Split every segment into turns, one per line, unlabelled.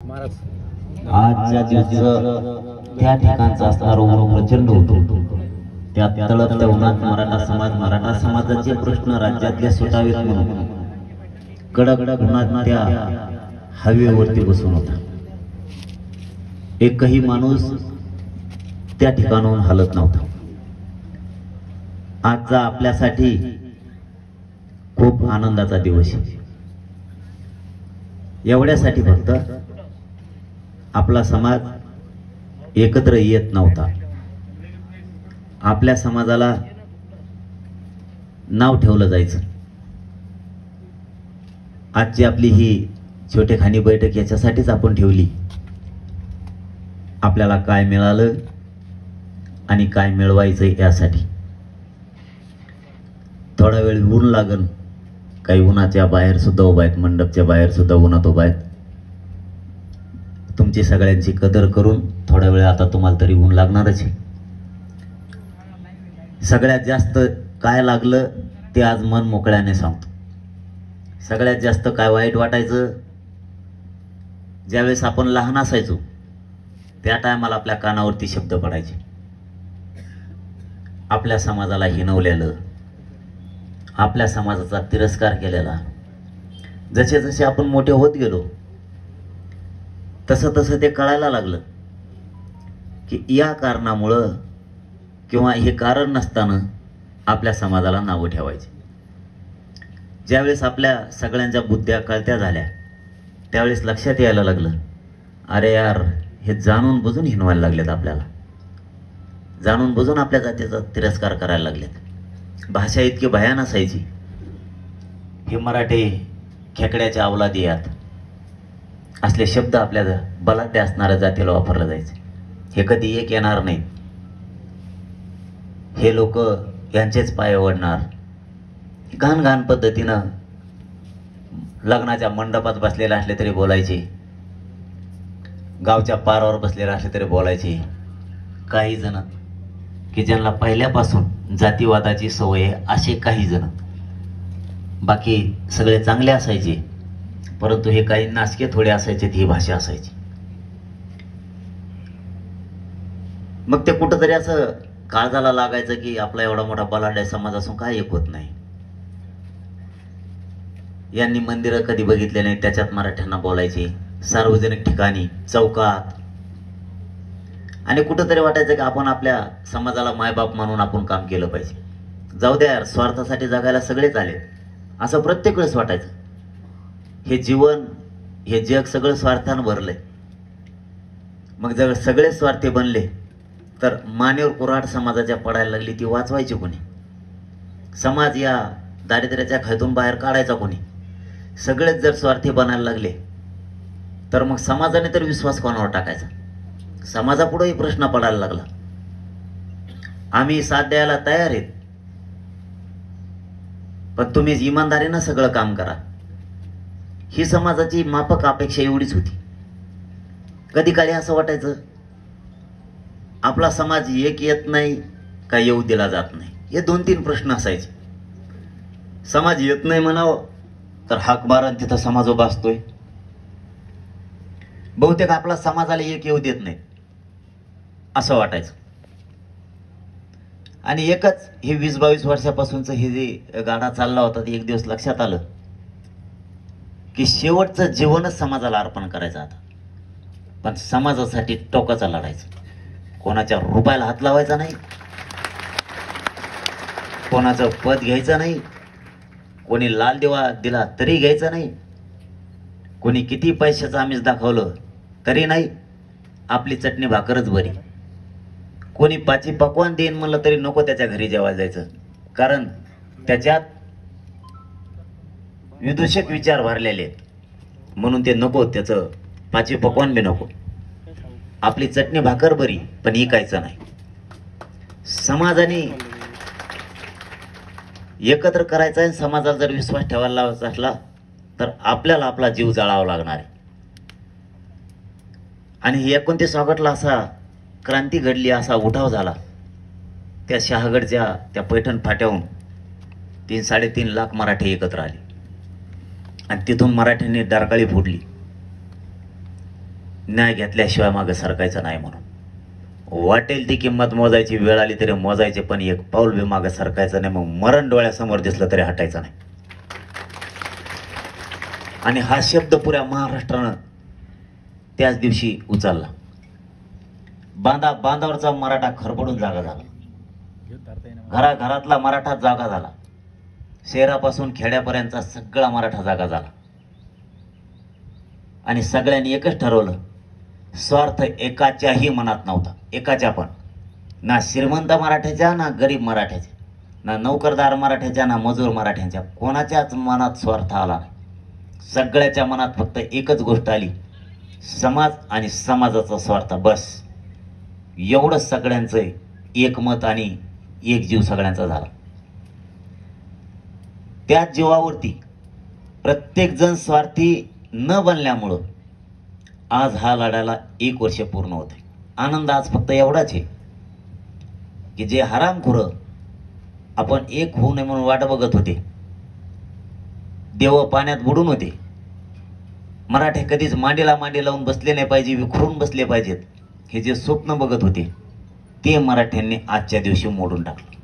आज ज्या दिवसाचं त्या ठिकाणचा असणारा ऊन प्रचंड होतो, त्या तळपत्या उन्हात मराठा समाजाचे प्रश्न राज्यातले सुटावेत म्हणून कडक उन्हात त्या हवेवरती बसून होता. एकही माणूस त्या ठिकाणाहून हलत नव्हता. आजचा आपल्यासाठी खूप आनंदाचा दिवस आहे. एवढ्यासाठी फक्त आपला समाज एकत्र येत नव्हता. आपल्या समाजाला नाव ठेवलं जायचं. आजची आपली ही छोटेखानी बैठक याच्यासाठीच आपण ठेवली. आपल्याला काय मिळालं आणि काय मिळवायचं यासाठी. थोडा वेळ ऊन लागन, काही उन्हाच्या बाहेर सुद्धा उभा आहेत, मंडपच्या बाहेर सुद्धा उन्हात उभा आहेत. तुमची सगळ्यांची कदर करून थोडा वेळ आता तुम्हाला तरी ऊन लागणारच आहे. सगळ्यात जास्त काय लागलं ते आज मन मोकळ्याने सांगतो. सगळ्यात जास्त काय वाईट वाटायचं, ज्यावेळेस आपण लहान असायचो त्या टायमाला आपल्या कानावरती शब्द पडायचे, आपल्या समाजाला हिणवलेलं, आपल्या समाजाचा तिरस्कार केलेला. जसे जसे आपण मोठे होत गेलो तसं तसं ते कळायला लागलं की या कारणामुळं किंवा हे कारण नसताना आपल्या समाजाला नावं ठेवायचे. ज्यावेळेस आपल्या सगळ्यांच्या बुद्ध्या कळत्या झाल्या त्यावेळेस लक्षात यायला लागलं, अरे यार, हे जाणून बुजून हिणवायला लागलेत आपल्याला, जाणून बुजून आपल्या जातीचा तिरस्कार करायला लागलेत. भाषा इतकी भयान असायची. हे मराठी खेकड्याच्या अवलादी यात असले शब्द आपल्या बलाढ्य असणाऱ्या जातीला वापरलं जायचे. हे कधी एक येणार नाही, हे लोक यांचेच पाय ओढणार. घाण घाण पद्धतीनं लग्नाच्या मंडपात बसलेले असले तरी बोलायचे, गावच्या पारावर बसलेले असले तरी बोलायचे. काही जण की ज्यांना पहिल्यापासून जातीवादाची सवय आहे असे काही जण, बाकी सगळे चांगले असायचे, परंतु हे काही नासके थोडे असायचे, ही भाषा असायची. मग ते कुठंतरी असं काळजाला लागायचं की आपला एवढा मोठा बलाढ्य समाज असून काय एक होत नाही. यांनी मंदिरं कधी बघितले नाही त्याच्यात मराठ्यांना बोलायचे, सार्वजनिक ठिकाणी, चौकात. आणि कुठंतरी वाटायचं की आपण आपल्या समाजाला मायबाप म्हणून आपण काम केलं पाहिजे. जाऊ द्या यार, स्वार्थासाठी जगायला सगळेच आले असं प्रत्येक वेळेस वाटायचं. हे जीवन, हे जग सगळं स्वार्थानं भरलंय. मग जर सगळे स्वार्थी बनले तर मानेवर कुऱ्हाड समाजाच्या पडायला लागली, ती वाचवायची कोणी? समाज या दारिद्र्याच्या खायतून बाहेर काढायचा कोणी? सगळेच जर स्वार्थी बनायला लागले तर मग समाजाने तर विश्वास कोणावर टाकायचा? समाजापुढेही प्रश्न पडायला लागला. आम्ही साथ द्यायला तयार आहेत, पण तुम्ही इमानदारीनं सगळं काम करा. ही समाजाची माफक अपेक्षा एवढीच होती. कधी काळी असं वाटायचं आपला समाज एक येत नाही का येऊ दिला जात नाही, हे 2-3 प्रश्न असायचे. समाज येत नाही म्हणावं तर हाक मारून तिथं समाज उभा असतोय. बहुतेक आपला समाजाला एक येऊ देत नाही असं वाटायचं. आणि एकच हे 20-22 वर्षापासूनच हे जे गाडा चालला होता ते एक दिवस लक्षात आलं की शेवटचं जीवनच समाजाला अर्पण करायचं आता. पण समाजासाठी टोकाचा लढायचं. कोणाच्या रुपयाला हात लावायचा नाही, कोणाचं पद घ्यायचं नाही, कोणी लाल दिवा दिला तरी घ्यायचं नाही, कोणी किती पैशाचं आमिष दाखवलं तरी नाही, आपली चटणी भाकरच बरी. कोणी पाची पकवान देईन म्हणलं तरी नको त्याच्या घरी जेवायला जायचं, कारण त्याच्यात विदूषक विचार भरलेले आहेत म्हणून ते नको, त्याचं पाची पकवान बी नको. आपली चटणी भाकर बरी पण इकायचं नाही. समाजाने एकत्र करायचं आहे. समाजाला जर विश्वास ठेवायला लावायचा असला तर आपल्याला आपला जीव जाळावा लागणार आहे. आणि 29 ऑगस्टला असा क्रांती घडली, असा उठाव झाला. त्या शहागडच्या त्या पैठण फाट्याहून 3-3.5 लाख मराठी एकत्र आले आणि तिथून मराठ्यांनी डरकाळी फोडली. न्याय घेतल्याशिवाय मागे सरकायचं नाही म्हणून. वाटेल ती किंमत मोजायची वेळ आली तरी मोजायचे, पण एक पाऊल बी मागे सरकायचं नाही. मग मरण डोळ्यासमोर दिसलं तरी हटायचं नाही. आणि हा शब्द पुऱ्या महाराष्ट्रानं त्याच दिवशी उचलला. बांधावरचा मराठा खरपडून जागा झाला. घराघरातला मराठा जागा झाला. शहरापासून खेड्यापर्यंतचा सगळा मराठा जागा झाला. आणि सगळ्यांनी एकच ठरवलं, स्वार्थ एकाच्याही मनात नव्हता. एकाच्या पण, ना श्रीमंत मराठ्याच्या, ना गरीब मराठ्याच्या, ना नोकरदार मराठ्याच्या, ना मजूर मराठ्यांच्या, कोणाच्याच मनात स्वार्थ आला नाही. सगळ्याच्या मनात फक्त एकच गोष्ट आली, समाज आणि समाजाचा स्वार्थ. बस एवढं सगळ्यांचं एकमत आणि एक जीव सगळ्यांचा झाला. त्या जीवावरती प्रत्येक जण स्वार्थी न बनल्यामुळं आज हा लढ्याला 1 वर्ष पूर्ण होते. आनंद आज फक्त एवढाच आहे की जे हरामखोरं आपण एक होऊ नये म्हणून वाट बघत होते, देव पाण्यात बुडून होते, मराठे कधीच मांडीला मांडी लावून बसले नाही पाहिजे, विखरून बसले पाहिजेत, हे जे स्वप्न बघत होते ते मराठ्यांनी आजच्या दिवशी मोडून टाकले.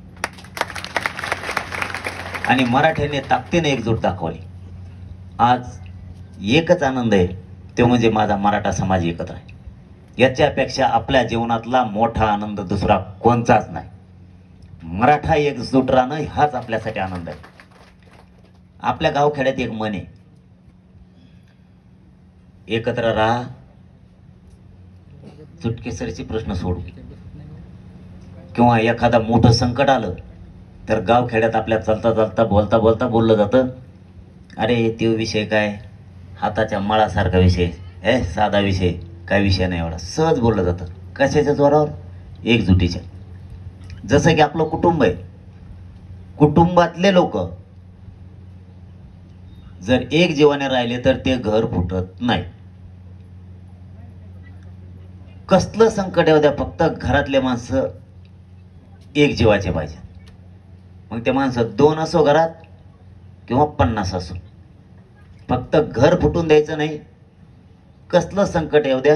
आणि मराठ्यांनी ताकदीने एकजूट दाखवली. आज एकच आनंद आहे, तो म्हणजे माझा मराठा समाज एकत्र आहे. याच्यापेक्षा आपल्या जीवनातला मोठा आनंद दुसरा कोणताच नाही. मराठा एकजूट राहणं हाच आपल्यासाठी आनंद आहे. आपल्या गावखेड्यात एक म्हण आहे, एकत्र राहा, चुटकेसरीचे प्रश्न सोडू. किंवा एखादा मोठं संकट आलं तर गावखेड्यात आपल्या चालता चालता बोलता बोलता बोललं जातं, अरे तो विषय काय, हाताच्या मळासारखा विषय, साधा विषय, काय विषय नाही, एवढा सहज बोललं जातं. कशाच्या जोरावर? एकजुटीच्या. जसं की आपलं कुटुंब आहे, कुटुंबातले लोक जर एक जीवाने राहिले तर ते घर फुटत नाही. कसलं संकट येऊ द्या, फक्त घरातले माणसं एक जीवाचे पाहिजे. मग ते माणसं 2 असो घरात किंवा 50 असो, फक्त घर फुटून द्यायचं नाही. कसलं संकट येऊ द्या,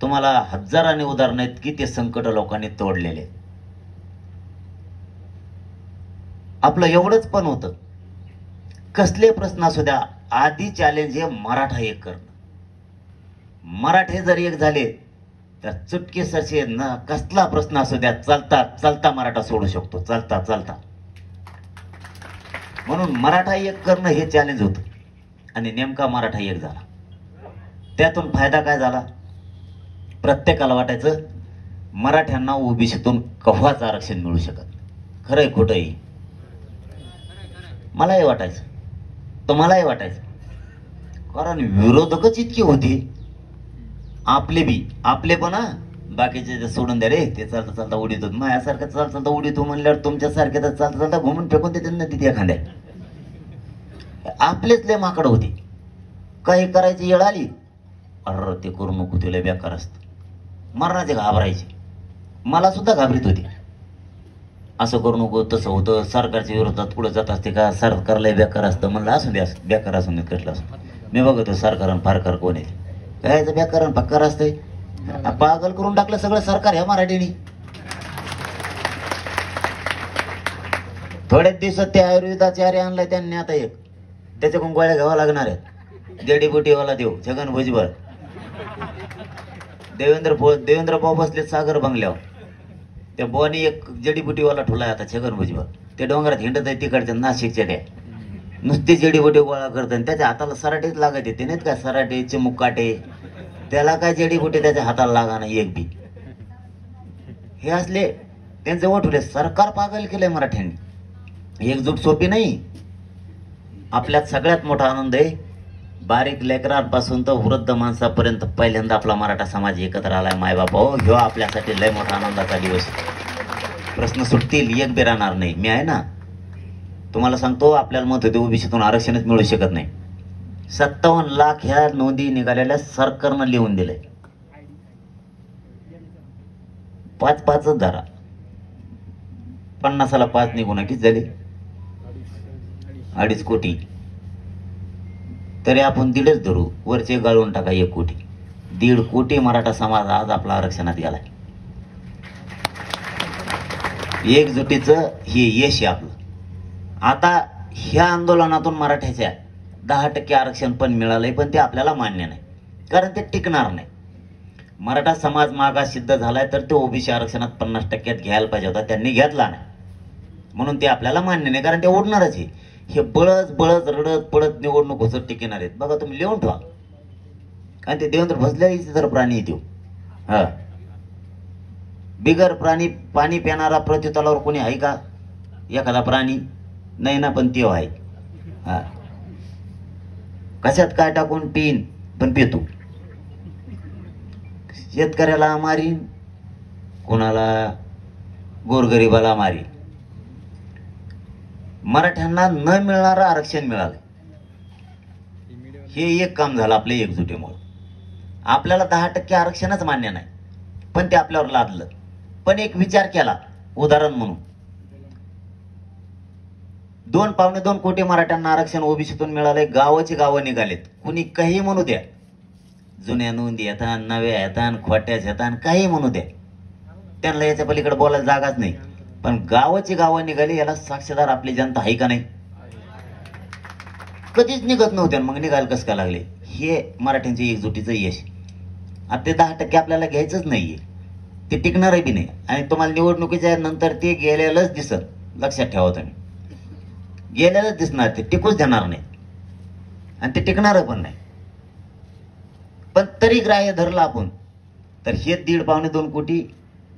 तुम्हाला हजाराने उदाहरणं आहेत की ते संकट लोकांनी तोडलेले. आपलं एवढंच पण होतं, कसले प्रश्न असू द्या, आधी चॅलेंज हे मराठा एक करणं. मराठे जर एक झाले तर चुटकेसरचे न कसला प्रश्न असू द्या, चालता चालता मराठा सोडू शकतो, चालता चालता. म्हणून मराठा एक करणं हे चॅलेंज होतं. आणि नेमका मराठा एक झाला. त्यातून फायदा काय झाला? प्रत्येकाला वाटायचं मराठ्यांना ओबीसीतून कव्हाच आरक्षण मिळू शकत. खरंय खोटंही? मलाही वाटायचं, तुम्हालाही वाटायचं. कारण विरोधकच इतके होते. आपले पण बाकीचे सोडून द्या रे, ते चालता चालता उडीत होत, माझ्यासारखं चालता चालता उडीत हो म्हणल्यावर तुमच्यासारखे तर चालता चालता घुमून फेकून देते नदीत एखाद्या. आपलेच लय माकड होते. काही करायची वेळ आली, अरे ते करू नको, तुला बेकार असत, मरणाचे घाबरायचे. मला सुद्धा घाबरीत होती, असं करू नको, तसं होतं, सरकारच्या विरोधात पुढे जात असते का, सरकारला बेकार असतं. म्हणलं असू द्या, बेकार असून देत, कसलं असं. मी बघतो सरकार फारकार कोण आहे, काय बेकार फक्कार असतंय. पागल करून टाकलं सगळं सरकार ह्या मराठीने. थोड्याच दिवसात ते आयुर्वेदाचे आरे आणलाय त्यांनी. आता एक त्याच्याकडून गोळ्या घ्यावा लागणार आहेत. जडीबुटीवाला देव छगन भुजबळ, देवेंद्र भाऊ बसले सागर बंगल्यावर. त्या बोनी एक जडीबुटीवाला ठुलाय आता, छगन भुजबळ. ते डोंगरात हिंडत आहे तिकडच्या नाशिकच्या, त्या नुसती जडीबुटी गोळा करतात. त्याच्या हाताला सराटेच लागत येते नाहीत का, सराटे चिमुकाटे, त्याला काय जडीबुटी त्याच्या हाताला लागा नाही एक बी. हे असले त्यांचे वठुले. सरकार पागल केलंय मराठ्यांनी. एकजूट सोपी नाही. आपल्यात सगळ्यात मोठा आनंद आहे, बारीक लेकरांपासून तर वृद्ध माणसापर्यंत पहिल्यांदा आपला मराठा समाज एकत्र आलाय. मायबाप हो, ह्यो आपल्यासाठी लय मोठा आनंदाचा दिवस. प्रश्न सुटतील, एक बी राहणार नाही. मी आहे ना, तुम्हाला सांगतो, आपल्याला मत होते ओबीसीतून आरक्षणच मिळू शकत नाही. 57 लाख ह्या नोंदी निघालेल्या सरकारनं लिहून दिलंय. 5-5च धरा, 50ला 5 निघून किती झाले? 2.5 कोटी. तरी आपण 1.5 धरू, वरचे गाळून टाका 1 कोटी. 1.5 कोटी मराठा समाज आज आपला आरक्षणात गेलाय. एकजुटीचं हे यश आहे आपलं. आता ह्या आंदोलनातून मराठ्याच्या 10% आरक्षण पण मिळालंय, पण ते आपल्याला मान्य नाही, कारण ते टिकणार नाही. मराठा समाज मागास सिद्ध झालाय, तर ते ओबीसी आरक्षणात 50% घ्यायला पाहिजे होता, त्यांनी घेतला नाही, म्हणून ते आपल्याला मान्य नाही, कारण ते उडणारच आहे. हे बळच बळच रडत पडत निवडणूक होत टिकणार आहेत. बघा तुम्ही लिहून ठेवा, कारण ते देवेंद्र भोसले तर प्राणी येतो. हा, बिगर प्राणी पाणी पिणारा प्रत्युतलावर कोणी आहे का? एखादा प्राणी नाही ना, पण ते आहे. हा, कशात काय टाकून पिन, पण पितो. शेतकऱ्याला मारीन, कोणाला गोरगरिबाला मारीन. मराठ्यांना न मिळणारं आरक्षण मिळालं, हे एक काम झालं आपल्या एकजुटीमुळे. आपल्याला 10% आरक्षणच मान्य नाही, पण ते आपल्यावर लादलं. पण एक विचार केला, उदाहरण म्हणून 2.2 कोटी मराठ्यांना आरक्षण ओबीसीतून मिळालंय. गावाची गावं निघालेत, कुणी काही म्हणू द्या, जुन्या नोंदी येतात, नव्या येतात, खोट्याच येतात, काही म्हणू द्या, त्यांना याच्या पलीकडे बोलायला जागाच नाही. पण गावाची गावं निघाली, याला साक्षीदार आपली जनता आहे का नाही? कधीच निघत नव्हते, मग निघायला कसं काय लागले? हे मराठ्यांच्या एकजुटीचं यश. आता ते 10% आपल्याला घ्यायचंच नाहीये, ते टिकणार बी नाही. आणि तुम्हाला निवडणुकीच्या नंतर ते गेलेलंच दिसत, लक्षात ठेवा तुम्ही, गेलेलंच दिसणार, ते टिकूच देणार नाही, आणि ते टिकणार पण नाही. पण तरी ग्राह्य धरलं आपण, तर हे 1.5-2 कोटी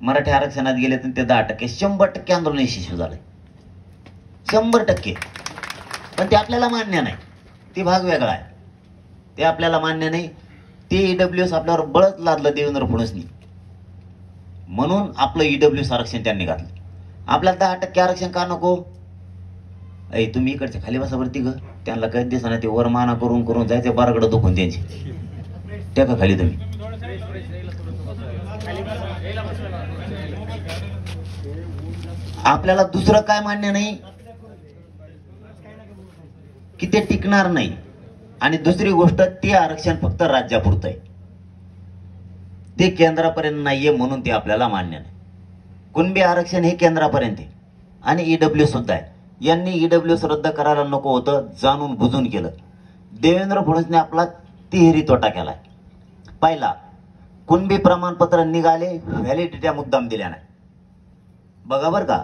मराठी आरक्षणात गेले, तर ते 10%, 100% आंदोलन यशस्वी झालंय, 100%. पण ते आपल्याला मान्य नाही, ते भाग वेगळा आहे, ते आपल्याला मान्य नाही. ते ईडब्ल्यूएस आपल्यावर बळच लादलं देवेंद्र फडणवीसनी, म्हणून आपलं ईडब्ल्यूएस आरक्षण त्यांनी घातलं. आपल्याला 10% आरक्षण का नको? ऐ तुम्ही इकडच्या खाली बसावरती ग, त्यांना काही दिसणार, ते वर माना करून करून जायचे बारगडं दुखून त्यांची. त्या का खाली तुम्ही आपल्याला दुसरं काय मान्य नाही की ते टिकणार नाही. आणि दुसरी गोष्ट, ते आरक्षण फक्त राज्यापुरतं आहे, ते केंद्रापर्यंत नाहीये, म्हणून ते आपल्याला मान्य नाही. कुणबी आरक्षण हे केंद्रापर्यंत आहे, आणि ईडब्ल्यू सुद्धा आहे. यांनी ईडब्ल्यूएस रद्द करायला नको होतं, जाणून बुजून केलं. देवेंद्र फडणवीसने आपला तिहेरी तोटा केलाय. पहिला, कुणबी प्रमाणपत्र निघाले, व्हॅलिडिटी मुद्दाम दिल्या नाही. बघा बर का,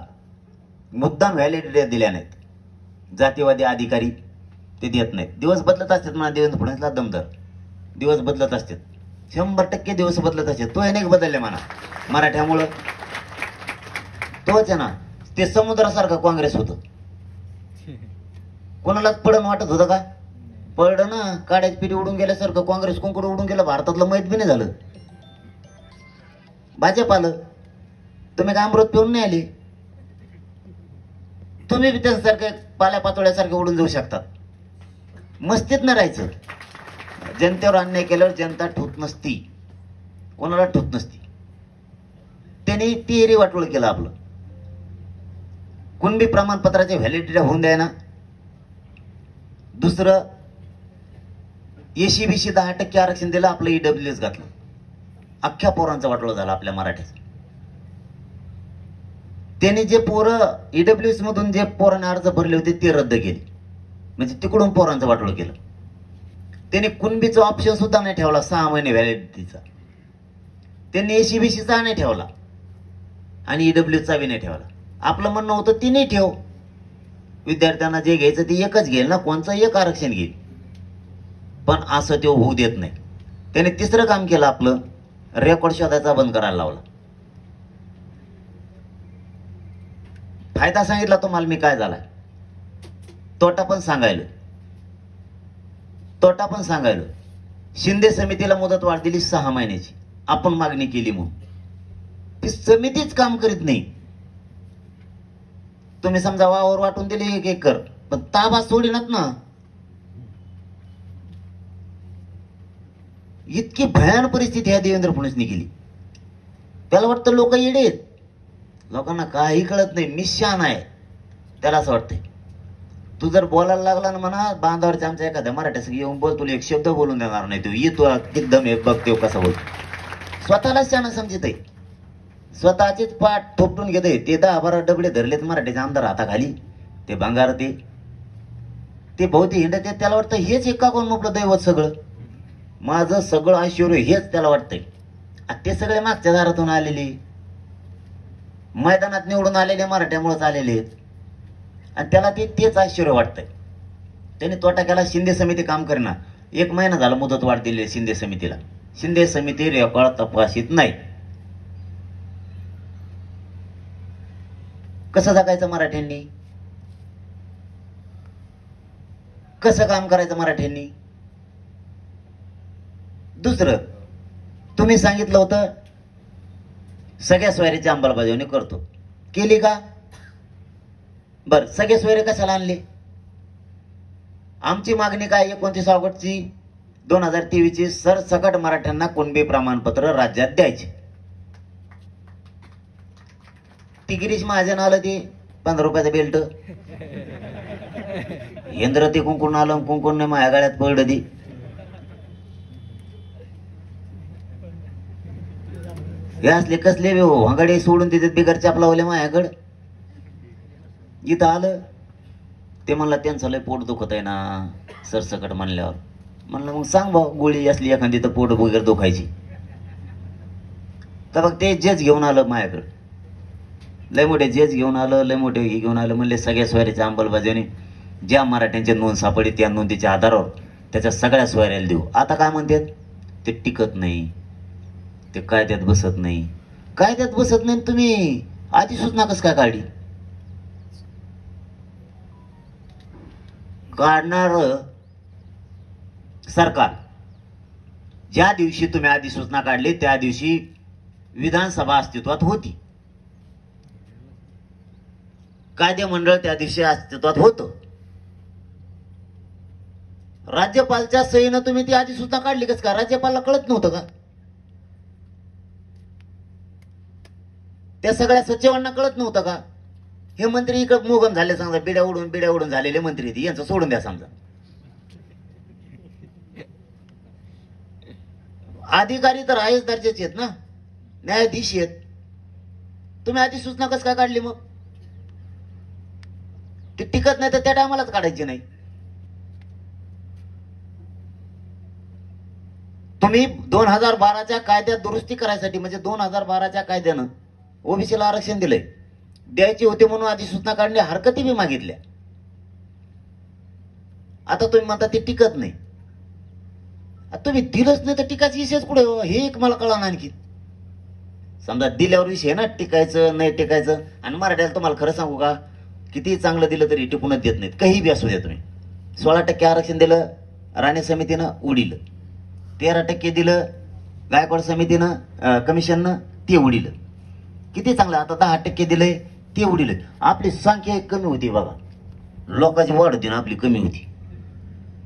मुद्दाम व्हॅलिडिटी दिल्या नाहीत. जातीवादी अधिकारी ते देत नाहीत. दिवस बदलत असतात म्हणा, देवेंद्र फडणवीसला दमदार, दिवस बदलत असतात, 100% दिवस बदलत असतात. तो अनेक बदलले म्हणा मराठ्यामुळं, तोच आहे ना. ते समुद्रासारखं काँग्रेस होतं, कोणालाच पडण वाटत होतं का? पडलं ना, काड्याची पिढी उडून गेल्यासारखं काँग्रेस कुंकड उडून गेलं. भारतातलं मैत बी नाही झालं. भाजप आलं, तुम्ही काय अमृत पिऊन नाही आले, तुम्ही बी त्यांच्यासारखे पाल्या पातोळ्यासारखे उडून जाऊ शकतात. मस्तीत न राहायचं. जनतेवर अन्याय केल्यावर जनता ठोत नसती, कोणाला ठोत नसती. त्यांनी तिहेरी वाटोळ केलं आपलं. कुणबी प्रमाणपत्राचे व्हॅलिडिटी होऊन द्या ना. दुसरं, एसीबीसी 10% आरक्षण दिलं, आपलं ईडब्ल्यूएस घातलं. अख्ख्या पोरांचा वाटोळ झाला आपल्या मराठ्याचा. त्यांनी जे पोरं ईडब्ल्यूएस मधून जे पोरांनी अर्ज भरले होते ते रद्द केले, म्हणजे तिकडून पोरांचं वाटोळ केलं. त्यांनी कुणबीचा ऑप्शन सुद्धा नाही ठेवला, 6 महिने व्हॅलिडिटीचा. त्यांनी एसीबीसीचा नाही ठेवला, आणि ईडब्ल्यूएसचा बी नाही ठेवला. आपलं म्हणणं होतं ती नाही ठेव, विद्यार्थ्यांना जे घ्यायचं ते एकच घेईल ना, कोणचं एक आरक्षण घेईल. पण असं ते होऊ देत नाही. त्याने तिसरं काम केलं, आपलं रेकॉर्ड शोधायचा बंद करायला लावला. फायदा सांगितला तुम्हाला मी काय झालाय, तोटा पण सांगायलो. शिंदे समितीला मुदत वाढ दिली 6 महिन्याची, आपण मागणी केली म्हणून. ती समितीच काम करीत नाही. तुम्ही समजा वावर वाटून दिले 1 एकर, पण ताबा सोडिनात ना. इतकी भयान परिस्थिती ह्या देवेंद्र फडणवीसने केली. त्याला वाटतं लोक येडे आहेत, लोकांना काही कळत नाही, निशान आहे, त्याला असं वाटतंय. तू जर बोलायला लागला ना म्हणा बांधावरच्या आमच्या एखाद्या मराठ्यास येऊन बोल, तुला एक शब्द बोलून देणार नाही. तू ये तुला किती एक बघ तेव कसा बोल. स्वतःलाच त्यानं समजित आहे, स्वतःचीच पाठ थोपटून घेते. ते 10-12 डबडे धरलेत मराठ्याचे आमदार हाताखाली, ते भांगार ते भोवती हिंडत आहेत. त्याला वाटतं हेच एका कोण आपलं दैवत सगळं, माझं सगळं ऐश्वर्य हेच त्याला वाटतंय. ते सगळे मागच्या दारातून आलेले, मैदानात निवडून आलेले मराठ्यामुळेच आलेले आहेत आणि त्याला तेच ऐश्वर्य वाटतंय. त्याने तोटा केला. शिंदे समिती काम करेना. 1 महिना झाला मुदत वाढ दिली शिंदे समितीला. शिंदे समिती रेकॉर्ड तपासित नाही. कसं जगायचं मराठ्यांनी, कसं काम करायचं मराठ्यांनी. दुसरं, तुम्ही सांगितलं होतं सगळ्या सोयरीची अंमलबजावणी करतो, केली का? बर, सगळे सोयरे कशाला आणले? आमची मागणी काय 29 ऑगस्टची 2023ची सरसकट मराठ्यांना कुणबी प्रमाणपत्र राज्यात द्यायचे. ती गिरीश महाजन आलं ते 15 रुपयाचं बेल्ट, इंद्र ते कुंकुण आलं, कुंकुण नाही माझ्या गळ्यात पडलं ती. हे असले कसले हंगडे सोडून तिथे बिगर चापलावले माझ्याकडं. इथं आलं ते म्हणला त्यांचं लय पोट दुखत आहे ना सरसकट म्हणल्यावर. म्हणलं मग सांग भाऊ गोळी असली एखादी तर पोट वगैरे दुखायची. तर बघ ते जेच घेऊन आलं माझ्याकडं, लय मोठे जेच घेऊन आलं, लय मोठे हे घेऊन आलं. म्हणले सगळ्या सोयऱ्याच्या अंमलबजावणी ज्या मराठ्यांच्या नोंद सापडली त्या नोंदीच्या आधारावर त्याच्या सगळ्या सोयऱ्याला देऊ. आता काय म्हणतात, ते टिकत नाही, ते कायद्यात बसत नाही. कायद्यात बसत नाही तुम्ही अधिसूचना कसं काय काढली? काढणार सरकार. ज्या दिवशी तुम्ही अधिसूचना काढली त्या दिवशी विधानसभा अस्तित्वात होती, कायदे मंडळ त्या दिवशी अस्तित्वात होतं. राज्यपालच्या सहीनं तुम्ही ती अधिसूचना काढली कस का? राज्यपालला कळत नव्हतं का? त्या सगळ्या सचिवांना कळत नव्हतं का? हे मंत्री इकडे मोगम झाले समजा, बिड्या उडून झालेले मंत्री यांचं सोडून द्या समजा. अधिकारी तर आहेच दर्जाचे आहेत ना, न्यायाधीश आहेत. तुम्ही अधिसूचना कसं काय काढली मग? ते टिकत नाही तर त्या टायमालाच काढायची नाही. तुम्ही 2012च्या कायद्यात दुरुस्ती करायसाठी, म्हणजे 2012च्या कायद्यानं ओबीसीला आरक्षण दिलंय, द्यायची होते म्हणून अधिसूचना काढली, हरकती बी मागितल्या. आता तुम्ही म्हणता ते टिकत नाही. तुम्ही दिलंच नाही तर टिकायची विषयच कुठे? हे एक मला कळलं आणखी. समजा दिल्यावर विषय ना टिकायचं नाही टिकायचं. आणि मराठ्याला तुम्हाला खरं सांगू का, किती चांगलं दिलं तरी टिकूनच देत नाहीत. काही बी असू द्या तुम्ही. 16% आरक्षण दिलं राणे समितीनं, उडीलं. 13% दिलं गायकवाड समितीनं, कमिशननं, ते उडीलं. किती चांगलं. आता 10% दिलंय, ते उडीलं. आपली संख्या कमी होती बघा, लोकांची वाढ होती ना आपली कमी होती.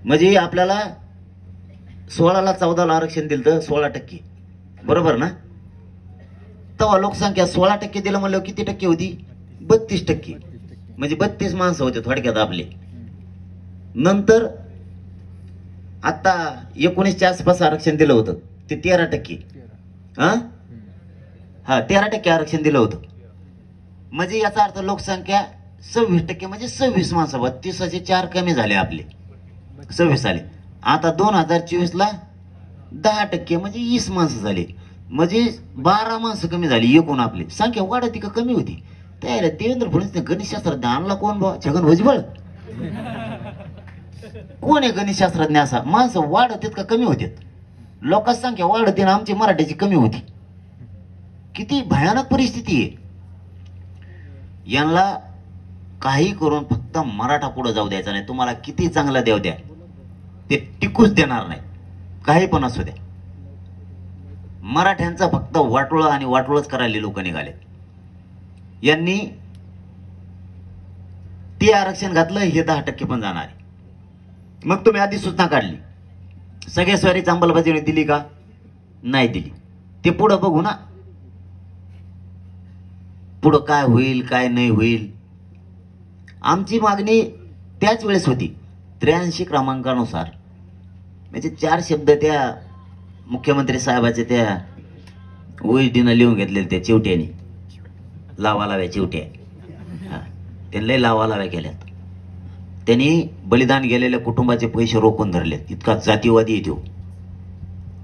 म्हणजे आपल्याला 16ला 14ला आरक्षण दिलं तर 16%, बरोबर ना? तेव्हा लोकसंख्या 16% दिलं म्हणलं किती टक्के होती? 32%. म्हणजे 32 माणसं होते थोडक्यात आपले. नंतर आता 19च्या आसपास आरक्षण दिलं होतं ते 13%. हा 13% आरक्षण दिलं होतं. म्हणजे याचा अर्थ लोकसंख्या 26%, म्हणजे 26 माणसं. 32चे 4 कमी झाले आपले, 26 आले. आता 2024ला 10%, म्हणजे 20 माणसं झाली. म्हणजे 12 माणसं कमी झाली एकूण. आपली संख्या वाढती का कमी होती? त्याला देवेंद्र फडणवीस गणेशशास्त्रज्ञ आणला कोण बा? छगन भुजबळ. कोण आहे गणेशशास्त्रज्ञ असा? माणसं वाढतात का कमी होतात? लोकांची संख्या वाढते ना आमची मराठ्याची कमी होती. किती भयानक परिस्थिती आहे. यांना काही करून फक्त मराठा पुढे जाऊ द्यायचा नाही. तुम्हाला किती चांगला देव द्या, ते टिकूच देणार नाही, काही पण असू द्या. मराठ्यांचं फक्त वाटोळं आणि वाटोळच करायला लोक निघाले. यांनी ते आरक्षण घातलं, हे 10% पण जाणार आहे. मग तुम्ही अधिसूचना काढली, सगळ्या स्वारीची अंमलबजावणी दिली का? नाही दिली. ते पुढं बघू ना, पुढं काय होईल काय नाही होईल. आमची मागणी त्याच वेळेस होती 83 क्रमांकानुसार. म्हणजे 4 शब्द त्या मुख्यमंत्री साहेबाचे त्या ओएसडीनं लिहून घेतलेले त्या चिवट्याने, लावालाव्या चिवट्या. त्यांनी लय लावालाव्या केल्यात. त्यांनी बलिदान गेलेल्या कुटुंबाचे पैसे रोखून धरलेत. इतका जातीवादी येतो.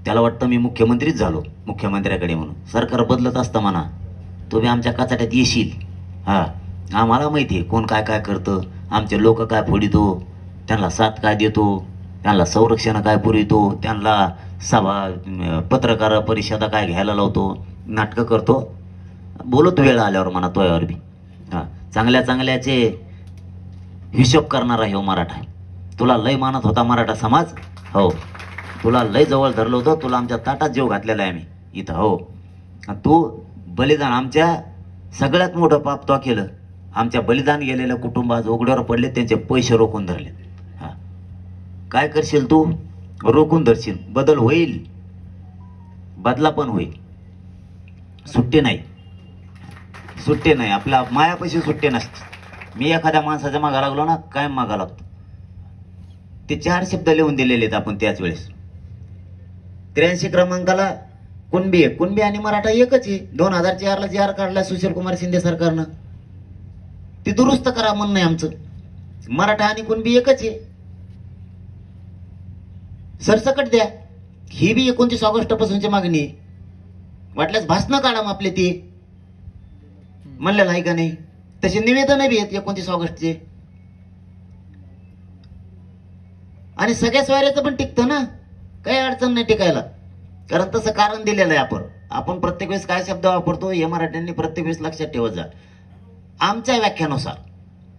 त्याला वाटतं मी मुख्यमंत्रीच झालो मुख्यमंत्र्याकडे म्हणून. सरकार बदलत असतं म्हणा, तुम्ही आमच्या कचाट्यात येशील. आम्हाला माहिती आहे कोण काय काय करतं, आमचे लोक काय फोडितो, त्यांना साथ काय देतो, त्यांना संरक्षण काय पुरवितो, त्यांना सभा पत्रकार परिषदा काय घ्यायला लावतो, नाटकं करतो. बोलत वेळ आल्यावर म्हणा तोयावर बी. चांगल्या चांगल्याचे हिशोब करणारा हे मराठा. तुला लय मानत होता मराठा समाज. हो, तुला लय जवळ धरलं होतं, तुला आमच्या ताटात जीव घातलेला आहे आम्ही इथं. हो, तू बलिदान, आमच्या सगळ्यात मोठं पाप तो केलं. आमच्या बलिदान गेलेल्या कुटुंबात उघड्यावर पडले, त्यांचे पैसे रोखून धरले. काय करशील तू? रोखून धरशील. बदल होईल, बदला पण होईल. सुट्टी नाही, सुट्टी नाही. आपल्या मायापाशी सुट्टी नसते. मी एखाद्या माणसाच्या मागा लागलो ना, काय मागा लागतो. ते 4 शब्द लिहून दिलेले आहेत आपण त्याच वेळेस. 83 क्रमांकाला कुणबी आहे. कुणबी आणि मराठा एकच आहे. 2004 ला जी आर काढला सुशील कुमार शिंदे सरकारनं, ते दुरुस्त करा म्हणणं आहे आमचं. मराठा आणि कुणबी एकच आहे. सरसकट द्या. ही बी 29 ऑगस्ट पासूनची मागणी आहे. वाटल्यास भाषणं काढा मग आपले ते म्हणलेलं आहे का नाही. तसे निवेदन बी आहेत 29 ऑगस्टचे. आणि सगळ्या स्वाऱ्याचं पण टिकतं ना, काही अडचण नाही टिकायला. कारण तसं कारण दिलेलं आहे. आपण प्रत्येक वेळेस काय शब्द वापरतो हे मराठ्यांनी प्रत्येक वेळेस लक्षात ठेवत जा. आमच्या व्याख्यानुसार,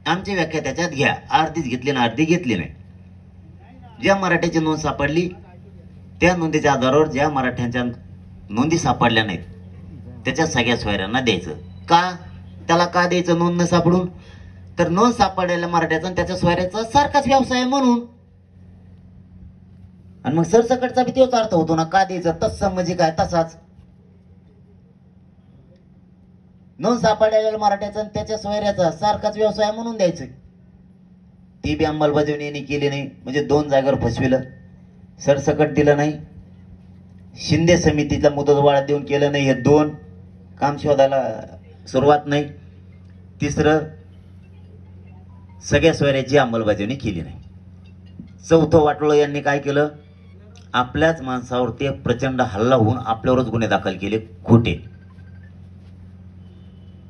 आमची व्याख्या त्याच्यात घ्या. अर्धीच घेतली ना, अर्धी घेतली नाही. ज्या मराठ्याची नोंद सापडली त्या नोंदीच्या आधारावर ज्या मराठ्यांच्या नोंदी सापडल्या नाहीत त्याच्या सगळ्या सोयऱ्यांना द्यायचं. का? त्याला का द्यायचं नोंद न सापडून? तर नोंद सापडलेल्या मराठ्याचा आणि त्याच्या सोयऱ्याचा सारखाच व्यवसाय म्हणून. आणि मग सरसकटचा बी तोच अर्थ होतो ना, का द्यायचं. तसं म्हणजे काय, तसाच. नोंद सापडलेल्या मराठ्याचा आणि त्याच्या सोयऱ्याचा सारखाच व्यवसाय म्हणून द्यायचं. ती बी अंमलबजावणी यांनी केली नाही. म्हणजे 2 जागेवर फसविलं. सरसकट दिलं नाही, शिंदे समितीला मुदतवाढ देऊन केलं नाही. हे 2 काम शोधायला सुरुवात नाही. तिसरं, सगळ्या सोयऱ्याची अंमलबजावणी केली नाही. 4थं वाटोळं यांनी काय केलं, आपल्याच माणसावरती एक प्रचंड हल्ला होऊन आपल्यावरच गुन्हे दाखल केले खोटे.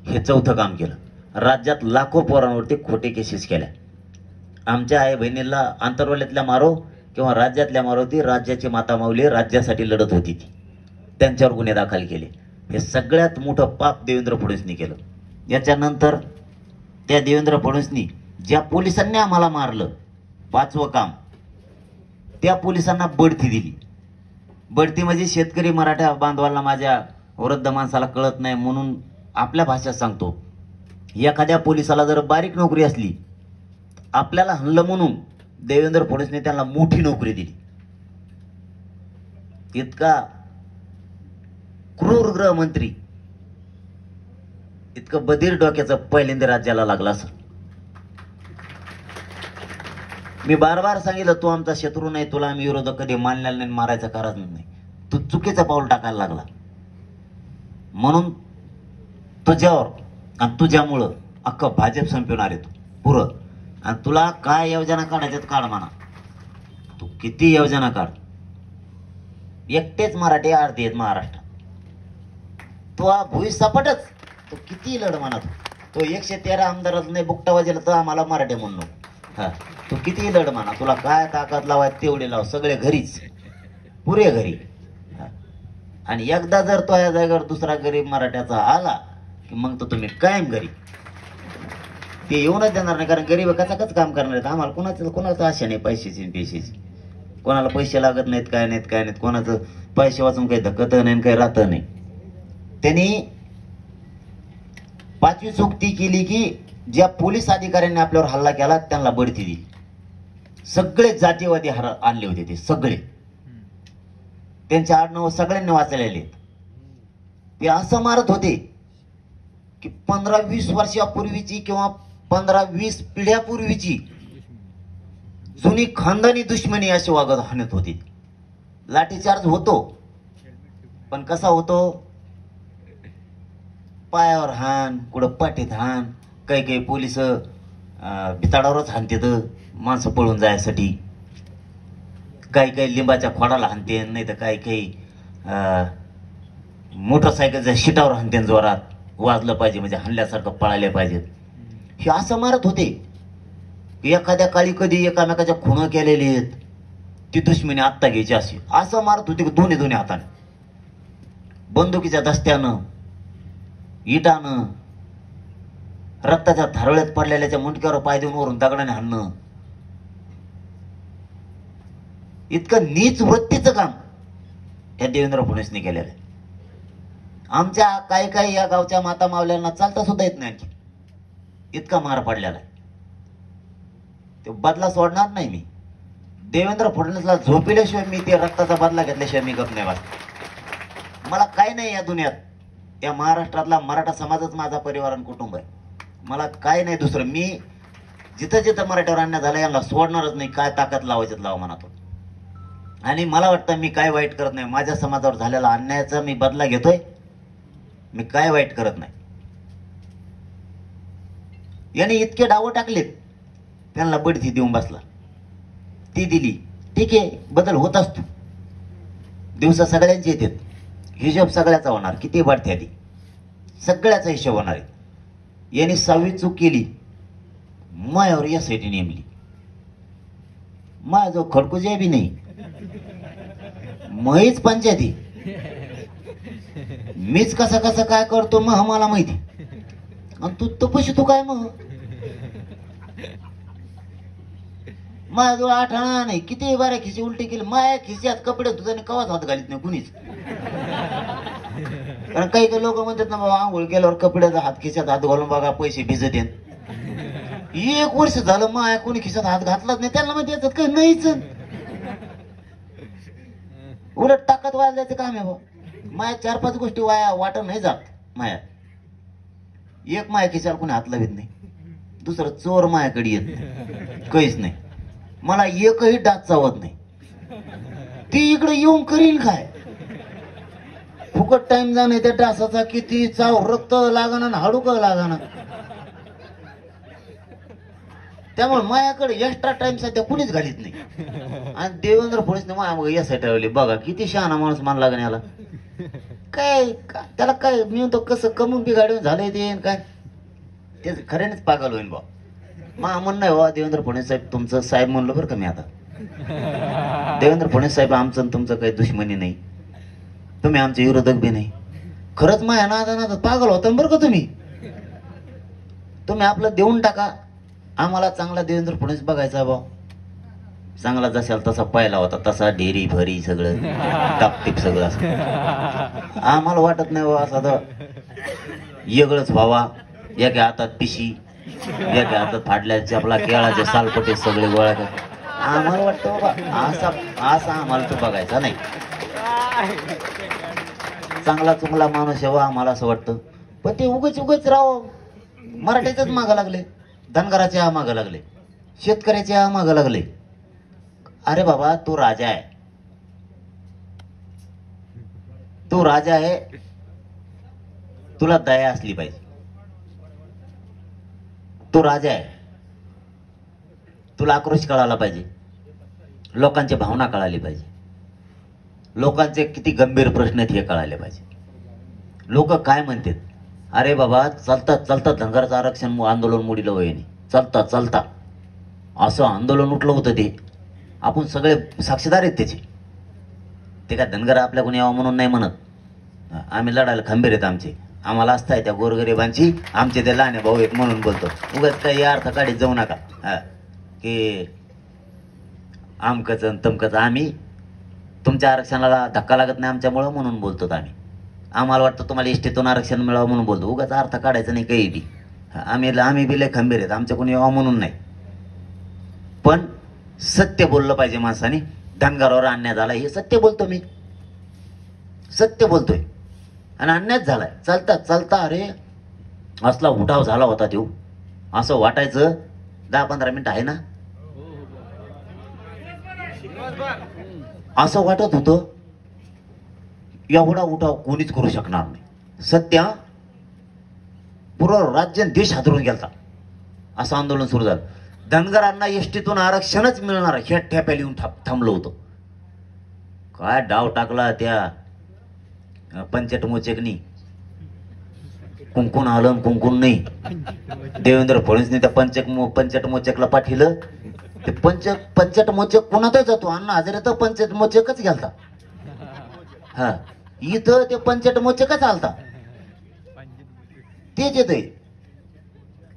हे 4थं काम केलं. राज्यात लाखो पोरांवरती खोटे केसेस केल्या. आमच्या आई बहिणीला आंतरवल्यातल्या मारो किंवा राज्यातल्या मारो, ती राज्याची माता माऊली राज्यासाठी लढत होती, ती त्यांच्यावर गुन्हे दाखल केले. हे सगळ्यात मोठं पाप देवेंद्र फडणवीसनी केलं. याच्यानंतर त्या देवेंद्र फडणवीसनी ज्या पोलिसांनी आम्हाला मारलं, 5वं काम, त्या पोलिसांना बढती दिली. बढती म्हणजे शेतकरी मराठा बांधवांना, माझ्या वृद्ध माणसाला कळत नाही म्हणून आपल्या भाषेत सांगतो, एखाद्या पोलिसाला जर बारीक नोकरी असली, आपल्याला हल्लं म्हणून देवेंद्र फडणवीसने त्यांना मोठी नोकरी दिली. इतका क्रूर गृहमंत्री, इतकं बधीर डोक्याचं पहिल्यांदा राज्याला लागला असं. मी बार सांगितलं, तू आमचा शत्रू नाही, तुला आम्ही विरोधक कधी मानलेला नाही, मारायचा कारण नाही. तू चुकीचं पाऊल टाकायला लागला म्हणून तुझ्यावर आणि तुझ्यामुळं अख्खं भाजप संपवणार आहे तू पुरं. आणि तुला काय योजना काढायच्यात काढ म्हणा, तू किती योजना काढ. एकटेच मराठी अर्धे आहेत महाराष्ट्रात. तो भुई सपाटच, तो किती लढ म्हणा. तो 113 आमदारात नाही बुकटा वाजेला तर आम्हाला मराठी म्हणून. तू किती लढ म्हणा, तुला काय ताकद लावाय तेवढे लाव. सगळे घरीच, पुरे घरी. आणि एकदा जर तो या जागेवर दुसरा गरीब मराठ्याचा आला की मग तो तुम्ही कायम घरी. ते येऊनच देणार नाही, कारण गरीब कचाकच काम करणार आहेत. आम्हाला कोणाचं आशा नाही पैशाची. कोणाला पैसे लागत नाहीत, काय नाहीत. कोणाचं पैसे वाचून काही धकत नाही, काही राहत नाही. त्यांनी 5वी चूक ती केली की ज्या पोलीस अधिकाऱ्यांनी आपल्यावर हल्ला केला त्यांना बढती दिली. सगळे जातीवादी आणले होते ते सगळे. त्यांचे आडनाव सगळ्यांनी वाचलेले आहेत. ते असं मारत होते की 15-20 वर्षापूर्वीची किंवा 15-20 पिढ्यापूर्वीची जुनी खानदानी दुश्मनी अशी वागत हाणत होती. लाठीचार्ज होतो, पण कसा होतो? पायावर हाण, कुठं पाठीत हाण. काही काही पोलिस बिताडावरच हाणतेत माणसं पळून जायसाठी. काही काही लिंबाच्या खोडाला हाणते, नाही तर काही काही मोटरसायकलच्या शिटावर हाणते जोरात. वाजलं पाहिजे म्हणजे हाणल्यासारखं पळायला पाहिजेत. हे असं मारत होते. एखाद्या काळी कधी एकामेकाच्या खुणं केलेले आहेत, ती दुश्मनी आत्ता घ्यायची अशी असं मारत होते दोन्ही दोन्ही हाताने. बंदुकीच्या दस्त्यानं, इटानं, रक्ताच्या धारवळ्यात पडलेल्याच्या मुंडक्यावर पाय देऊन वरून दगडाने हाणणं. इतकं नीच वृत्तीचं काम या देवेंद्र फडणवीसने केलेलं आहे. आमच्या काही काही या गावच्या माता मावल्यांना चालता सुद्धा येत नाही. इतका मार पडलेला आहे. ते बदला सोडणार नाही मी. देवेंद्र फडणवीसला झोपिल्याशिवाय मी ते रक्ताचा बदला घेतल्याशिवाय मी गप नाही बसणार. मला काय नाही या दुनियात. या महाराष्ट्रातला मराठा समाजच माझा परिवार आणि कुटुंब आहे. मला काय नाही दुसरं. मी जिथं जिथं मराठ्यावर अन्याय झाला यांना सोडणारच नाही. काय ताकद लावायचं लावा मनातून. आणि मला वाटतं मी काय वाईट करत नाही. माझ्या समाजावर झालेला अन्यायाचा मी बदला घेतोय. मी काय वाईट करत नाही. याने इतके डावं टाकलेत, त्यांना बढती देऊन बसला. ती दिली, ठीक आहे, बदल होत असतो. दिवसा सगळ्यांचे येतात, हिशोब सगळ्याचा होणार. किती वाढते आधी सगळ्याचा हिशोब होणार आहे. यांनी 6वी चूक केली, मायावर यासाठी नेमली. माया जो खडकुजे बी नाही, महीच पंचायती. मीच कसा कसा काय करतो मग मला माहिती. आणि तू तपशी तू काय मग? माझ्या जो 8 आणा नाही, किती बाऱ्या खिशी उलटी केली. माया खिशात कपडे तुझ्याने कवाच हात घालीत नाही कुणीच. कारण काही काही लोक म्हणतात ना बाबा आंघोळ केल्यावर कपड्याचा हात खिशात हात घालून बघा पैसे भिजत येत. 1 वर्ष झालं माया कोणी खिशात हात घातलाच नाही. त्यांना माहिती येतात काही नाहीच. उलट टाकत वाया जायचं काम आहे बा. माया 4-5 गोष्टी वाया वाटत नाही जात. माया एक माया खिशाला कोणी हात लावित नाही. दुसरं चोर मायाकडे येत नाही, काहीच नाही. मला एकही डास चावत नाही. ती इकडे येऊन करील काय? फुकट टाइम जाणे त्या डासाचा. किती चाव, रक्त लागाना ना हाडूक लागाना. त्यामुळे मायाकडे एक्स्ट्रा टाइम सध्या कुणीच घालीत नाही. आणि देवेंद्र फडणवीसने माया मग यासाठी ठेवली. बघा किती शहाणा माणूस मान लागण याला. काय त्याला काय मी म्हणतो कसं कमून बिघाडून झालंय ते काय ते खऱ्यानेच पागल होईन बा. मा म्हणणं आहे बा देवेंद्र फडणवीस साहेब तुमचं साहेब म्हणलं बरं का मी आता. देवेंद्र फडणवीस साहेब आमचं तुमचं काही दुश्मनी नाही. तुम्ही आमचे विरोधक बी नाही. खरंच माया नादा पागल होता बरं का तुम्ही. तुम्ही आपलं देऊन टाका. आम्हाला चांगला देवेंद्र फडणवीस बघायचा बा. चांगला जशाल तसा पाहिला होता तसा डेरी भरी सगळं टापटीप सगळं असं. आम्हाला वाटत नाही बाबा असं वेगळंच व्हावा. एका हातात पिशी, एका हातात फाडल्याचे आपला केळाचे सालपटे सगळे गोळा कर. आम्हाला वाटतं बाबा असा आम्हाला तो बघायचा नाही. चांगला चुंगला माणूस आहे आम्हाला असं वाटतं. पण ते उगच राव मराठीच मागं लागले, धनगराच्या मागं लागले, शेतकऱ्याच्या मागं लागले. अरे बाबा तू राजा आहे, तू राजा आहे, तुला दया असली पाहिजे. तू राजा आहे, तुला आक्रोश कळाला पाहिजे, लोकांची भावना कळाली पाहिजे, लोकांचे किती गंभीर प्रश्न आहेत हे कळाले पाहिजे. लोक काय म्हणतात. अरे बाबा चालता धनगराचं आरक्षण आंदोलन मोडीलं वयाने चालता चालता असं आंदोलन उठलं होतं. ते आपण सगळे साक्षीदार आहेत त्याचे. ते काय धनगर आपल्या कोणी यावं म्हणून नाही म्हणत. आम्ही लढायला खंबीर आहेत आमचे. आम्हाला असताय त्या गोरगरिबांची आमचे ते लहान भाऊ आहेत म्हणून बोलतो. उगाच काही अर्थ काढीत जाऊ नका की आमकच तमकच. आम्ही तुमच्या आरक्षणाला धक्का लागत नाही आमच्यामुळं म्हणून बोलतो. आम्ही आम्हाला वाटतं तुम्हाला एसटीतून आरक्षण मिळावं म्हणून बोलतो. उगाच अर्थ काढायचं नाही काही बी. आम्ही बी लय खंबीर आहेत. आमच्या कोणी यावं म्हणून नाही. पण सत्य बोललं पाहिजे माणसाने. धनगरावर अन्याय झाला हे सत्य बोलतो मी, सत्य बोलतोय. आणि अन्यायच झालाय. चालता चालता अरे असला उठाव झाला होता तो. असं वाटायचं 10-15 मिनिटं आहे ना. असं वाटत होतं एवढा उठाव कोणीच करू शकणार नाही. सध्या पुरं राज्य देश हादरून गेलता. असं आंदोलन सुरू झालं. धनगरांना एसटीतून आरक्षणच मिळणार ह्या ठेप्याला येऊन थांबलं होतं. काय डाव टाकला त्या पंचट मोचकनी. कुंकुण आलं कुंकुण नाही. देवेंद्र फडणवीसने त्या पंचट मोचकला पाठवलं. ते पंचट मोचक कोणातच जातो. अण्णा हजारे तर पंचट मोचकच घालता. हा इथं ते पंचट मोचकच आलता. तेच येतंय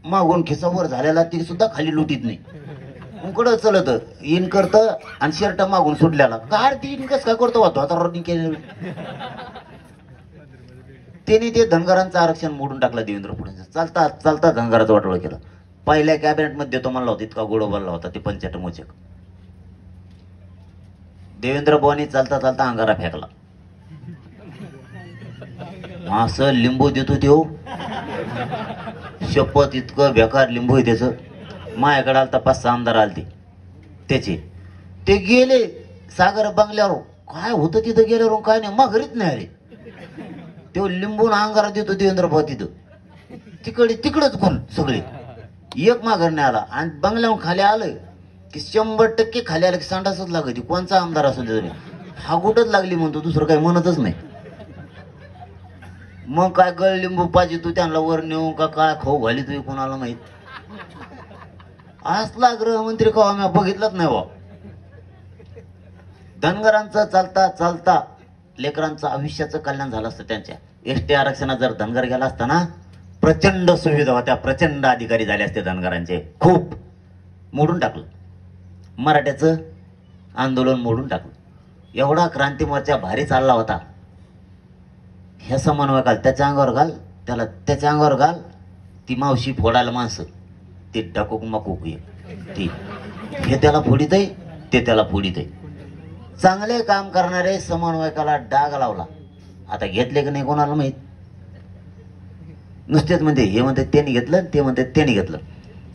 मागून खिसावर झालेला ते सुद्धा खाली लुटीत नाही. उकडं चलत इन करत आणि शर्ट मागून सुटल्याला काय ती इन कस काय करतो वाटतो आता रनिंग केलं. त्यांनी ते धनगरांचं आरक्षण मोडून टाकलं. देवेंद्र फडणवीस चालता चालता धनगराचं वाटोळ केलं. पहिल्या कॅबिनेट मध्ये देतो म्हणला होता. इतका गोड बोलला होता ते पंचट मोचक. देवेंद्र भवानी चालता चालता अंगारा फेकला. असं लिंबू देतो देव शपथ. इतकं बेकार लिंबू आहे त्याचं. माझ्याकडे आलता 5-6 आमदार आलते त्याचे. ते गेले सागर बंगल्यावर. काय होतं तिथं गेल्यावर काय नाही. मग घरीच नाही आले. तो लिंबून अंगारा देतो देवेंद्र भाऊ तिथं. तिकडच गुण सगळे. एक माघार नाही आला. आणि बंगल्याहून खाली आलं की 100% खाली आलं की सांडासच लागत. कोणचा आमदार असून दे हा गुटच लागली म्हणतो. दुसरं काही म्हणतच नाही. मग काय गळ लिंबू पाहिजे तू त्यांना वर नेऊ का काय खाऊ घाली तू कोणाला माहित. असला गृहमंत्री का आम्ही बघितलंच नाही बा. धनगरांचं चालता चालता लेकरांचं आयुष्याचं कल्याण झालं असतं. त्यांच्या एसटी आरक्षणात जर धनगर गेला असता ना प्रचंड सुविधा होत्या. प्रचंड अधिकारी झाले असते धनगरांचे. खूप मोडून टाकलं. मराठ्याचं आंदोलन मोडून टाकलं. एवढा क्रांती मोर्चा भारी चालला होता. ह्या समन्वय घाल त्याच्या अंगावर घाल त्याला त्याच्या अंगावर घाल. ती मावशी फोडायला माणसं ते टाकूक मकूक ती हे त्याला फोडीत आहे ते त्याला फोडीत आहे. चांगले काम करणारे समन्वयकाला डाग लावला. आता घेतले की नाही कोणाला माहित. नुसतेच म्हणते हे म्हणते त्यांनी घेतलं ते म्हणते त्यांनी घेतलं.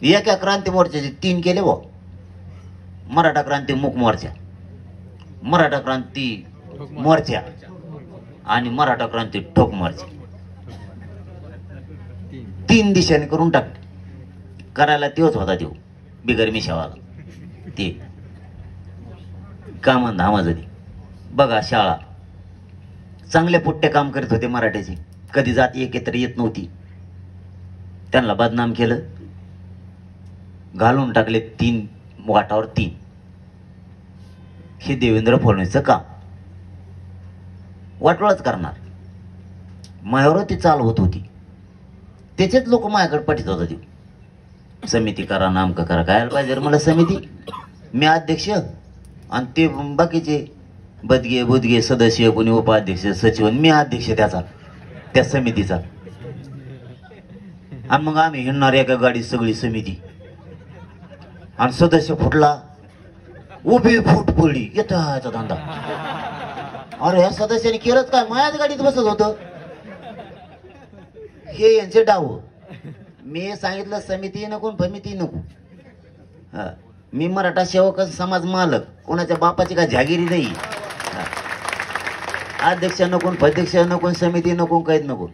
एका क्रांती मोर्चाचे 3 केले व. मराठा क्रांती मूक मोर्चा, मराठा क्रांती मोर्चा आणि मराठा क्रांती ठोक मोर्चा. 3 दिशाने करून टाकले. करायला तेच होता देव बिगर मिशावाला. ते कामं धामाचं ते बघा. शाळा चांगले पुट्टे काम करीत होते मराठ्याचे. कधी जाती एकत्र येत नव्हती. त्यांना बदनाम केलं. घालून टाकले 3 वाटावर 3. हे देवेंद्र फडणवीसचं काम. वाटोळच करणार. मायावर ती चाल होत होती. त्याचेच लोक माझ्याकडे पाठीत होता देऊ. समिती करा नामकं करा. काय पाहिजे मला समिती. मी अध्यक्ष आणि ते बाकीचे बदगे बुदगे सदस्य कोणी उपाध्यक्ष सचिव. मी अध्यक्ष त्याचा त्या समितीचा. आणि मग आम्ही हिंडणार एका गाडीत सगळी समिती. आणि सदस्य फुटला उभी फूट पडली. येतो धंदा. अरे या सदस्याने केलंच काय. माझ्याच गाडीत बसत होतं. हे यांचे डाव. मी सांगितलं समिती नको फमिती नको. हा मी मराठा सेवक समाज मालक. कोणाच्या बापाची काय जागिरी नाही. अध्यक्ष नको अध्यक्ष नको समिती नको काहीच नको.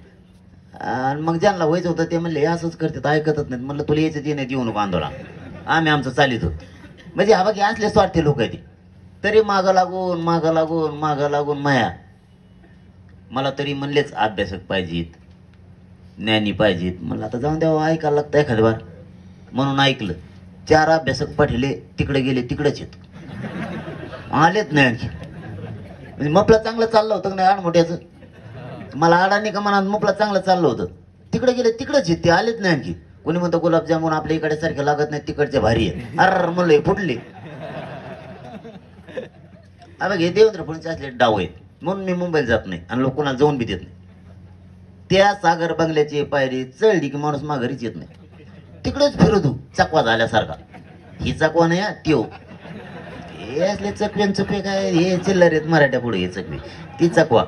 आणि मग ज्यांना व्हायचं होतं ते म्हणले असंच करतात ऐकतच नाहीत. म्हणलं तुला यायचं ते नाही देऊ नको आंदोलन. आम्ही आमचं चालित होत. म्हणजे हा बाकी असले स्वार्थी लोक आहे ते. तरी मागं लागून मागं लागून मागं लागून माया. मला तरी म्हणलेच अभ्यासक पाहिजेत ज्ञानी पाहिजेत. म्हणलं आता जाऊन द्यावं ऐकायला लागतं एखाद्या बार. म्हणून ऐकलं. 4 अभ्यासक पाठवले. तिकडे गेले तिकडेच येत आलेच नाही आणखी. म्हणजे मपला चांगलं चाललं होतं का नाही आडमोठ्याचं. मला अडाणी का म्हणा मपला चांगलं चाललं होतं. तिकडे गेले तिकडेच येत. ते आलेच नाही आणखी. कोणी म्हणतं गुलाबजामुन आपल्या इकडे सारखे लागत नाही तिकडचे भारी आहे. अर म्हणलं फुटले. अबे हे देवेंद्र फडणवीस असले डाव आहेत म्हणून मी मुंबईला जात नाही आणि लोक कोणाला जाऊन बी देत नाही. त्या सागर बंगल्याची पायरी चढली की माणूस माघारीच येत नाही. तिकडेच फिरतो चकवा झाल्यासारखा. ही चकवा नाही त्यो. हे असले चकवे चकवे काय हे चिल्लर आहेत मराठ्या पुढे. हे चकवे ती चकवा.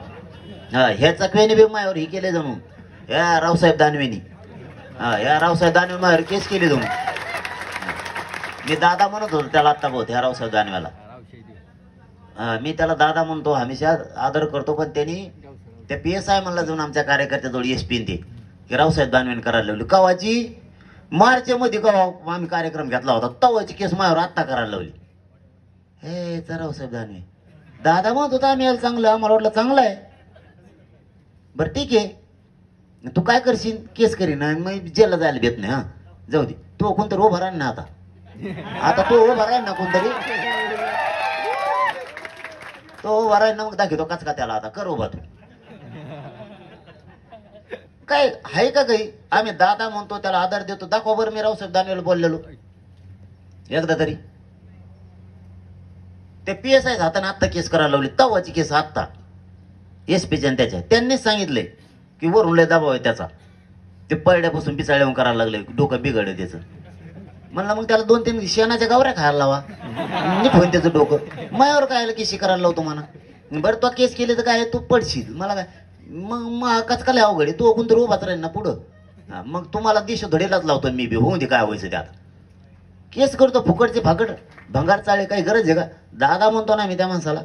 हा ह्या चकव्याने बी मायावर हे केले जणू ह्या रावसाहेब दानवेनी. हा ह्या रावसाहेब दानवे मायावर केस केले जणू. मी दादा म्हणत होतो त्याला आत्ता बहुत ह्या रावसाहेब दानव्याला. मी त्याला दादा म्हणतो, हमेशा आदर करतो, पण त्यांनी त्या PSI म्हणला जाऊन आमच्या कार्यकर्त्याजवळ SP ते की रावसाहेब दानवेन करायला लावली. कवाची मार्च मध्ये कवा आम्ही कार्यक्रम घेतला होता तवाची केस माझ्यावर आत्ता करायला लावली. हे रावसाहेब दानवे दादा म्हणत होता आम्ही यायला चांगलं, आम्हाला वाटलं चांगलं आहे. बरं ठीक आहे, तू काय करशील? केस करीन मग जेलला जायला भेट नाही. हा जाऊ दे, तू कोणतरी उभा राह ना. आता तो उभा राह ना, कोणतरी तो उभा राह ना. मग दाखवतो कचका त्याला. आता कर उभा तू. काय आहे का काही? आम्ही दादा म्हणतो, त्याला आदर देतो. दाखवा बरं मी रावसाहेब दानवेला बोललेलो एकदा तरी. ते PSI हाताने आत्ता केस करायला लावली, तवाची केस आत्ता SP त्याच्या. त्यांनीच सांगितलंय की वरून लय दबाव आहे त्याचा, ते पळड्यापासून पिसाळ्याहून करायला लागले, डोकं बिघडलं त्याचं. म्हणलं मग त्याला 2-3 शेणाच्या गावऱ्या खायला लावा, नीट होईल त्याचं डोकं. मायावर काय केसी करायला लावतो म्हणा. बरं तो केस केली तर काय तू पडशील, मला काय मग कचकाले अवघड आहे. तो कोणतरी उभाच राहील ना पुढं. मग तुम्हाला दिश धडेलाच लावतो मी बी, होऊन दे काय व्हायचं त्यात. केस करतो फुकटचे फाकट भंगार चाळे, काही गरज आहे का? दादा म्हणतो ना मी त्या माणसाला,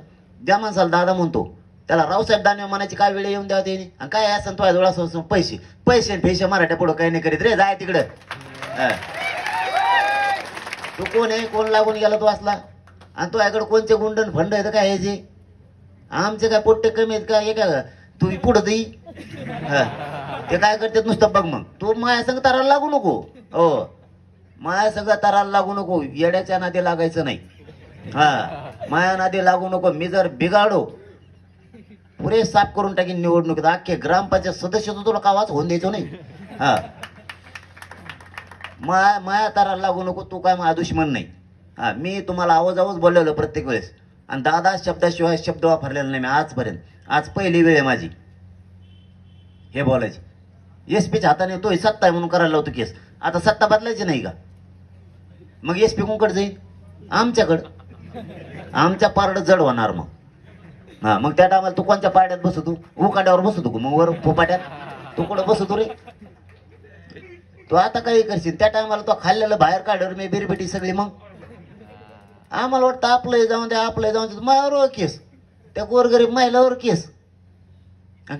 दादा म्हणतो. त्याला रावसाहेब दानवे म्हणायची काय वेळ येऊन द्यावा त्यांनी. आणि काय असं तो जवळ असं पैसे पैसे पैसे मराठ्या पुढं काही नाही करीत रे. जाय तिकडं. तू कोण आहे? कोण लागून गेला तू असला? आणि तो याकडे कोणचे गुंडन फंड आहेत काय ह्याचे? आमचे काय पोट्टे कमी आहेत का? हे काय तू पुढं देई ते काय करतात नुसतं बघ. मग तू माया संग ताराला लागू नको. हो, माया संग ताराला लागू नको. येड्याच्या नादी लागायचं नाही. माया नादी लागू नको. मी जर बिघाडो पुरे साफ करून टाकीन निवडणुकीत. अख्खे ग्रामपंचायत सदस्य तुला कावाच होऊन द्यायचो नाही. माया ताराला लागू नको. तू काय माझा दुश्मन नाही. मी तुम्हाला आवाज बोललेलो प्रत्येक वेळेस. आणि दादा शब्दाशिवाय शब्द वापरलेला नाही मी आजपर्यंत. आज पहिली वेळ आहे माझी हे बोलायची. SP हाताने तो सत्ता आहे म्हणून करायला लावतो केस. आता सत्ता बदलायची नाही का? मग SP कोणकडे जाईल? आमच्याकडं. आमच्या पारड जड होणार मग. मग त्या टायमाला तू कोणत्या पाड्यात बसतो? उकाड्यावर बसतो मग वर फोपाट्यात? तू कुठं बसतो रे? तू आता काही करशील त्या टायमाला तो खाल्लेलं बाहेर काढवर मी बिरबिटी सगळी. मग आम्हाला वाटतं आपलं जाऊन द्या, आपलं जाऊन द्या. माझ्यावर केस, त्या गोरगरीब महिलावर केस.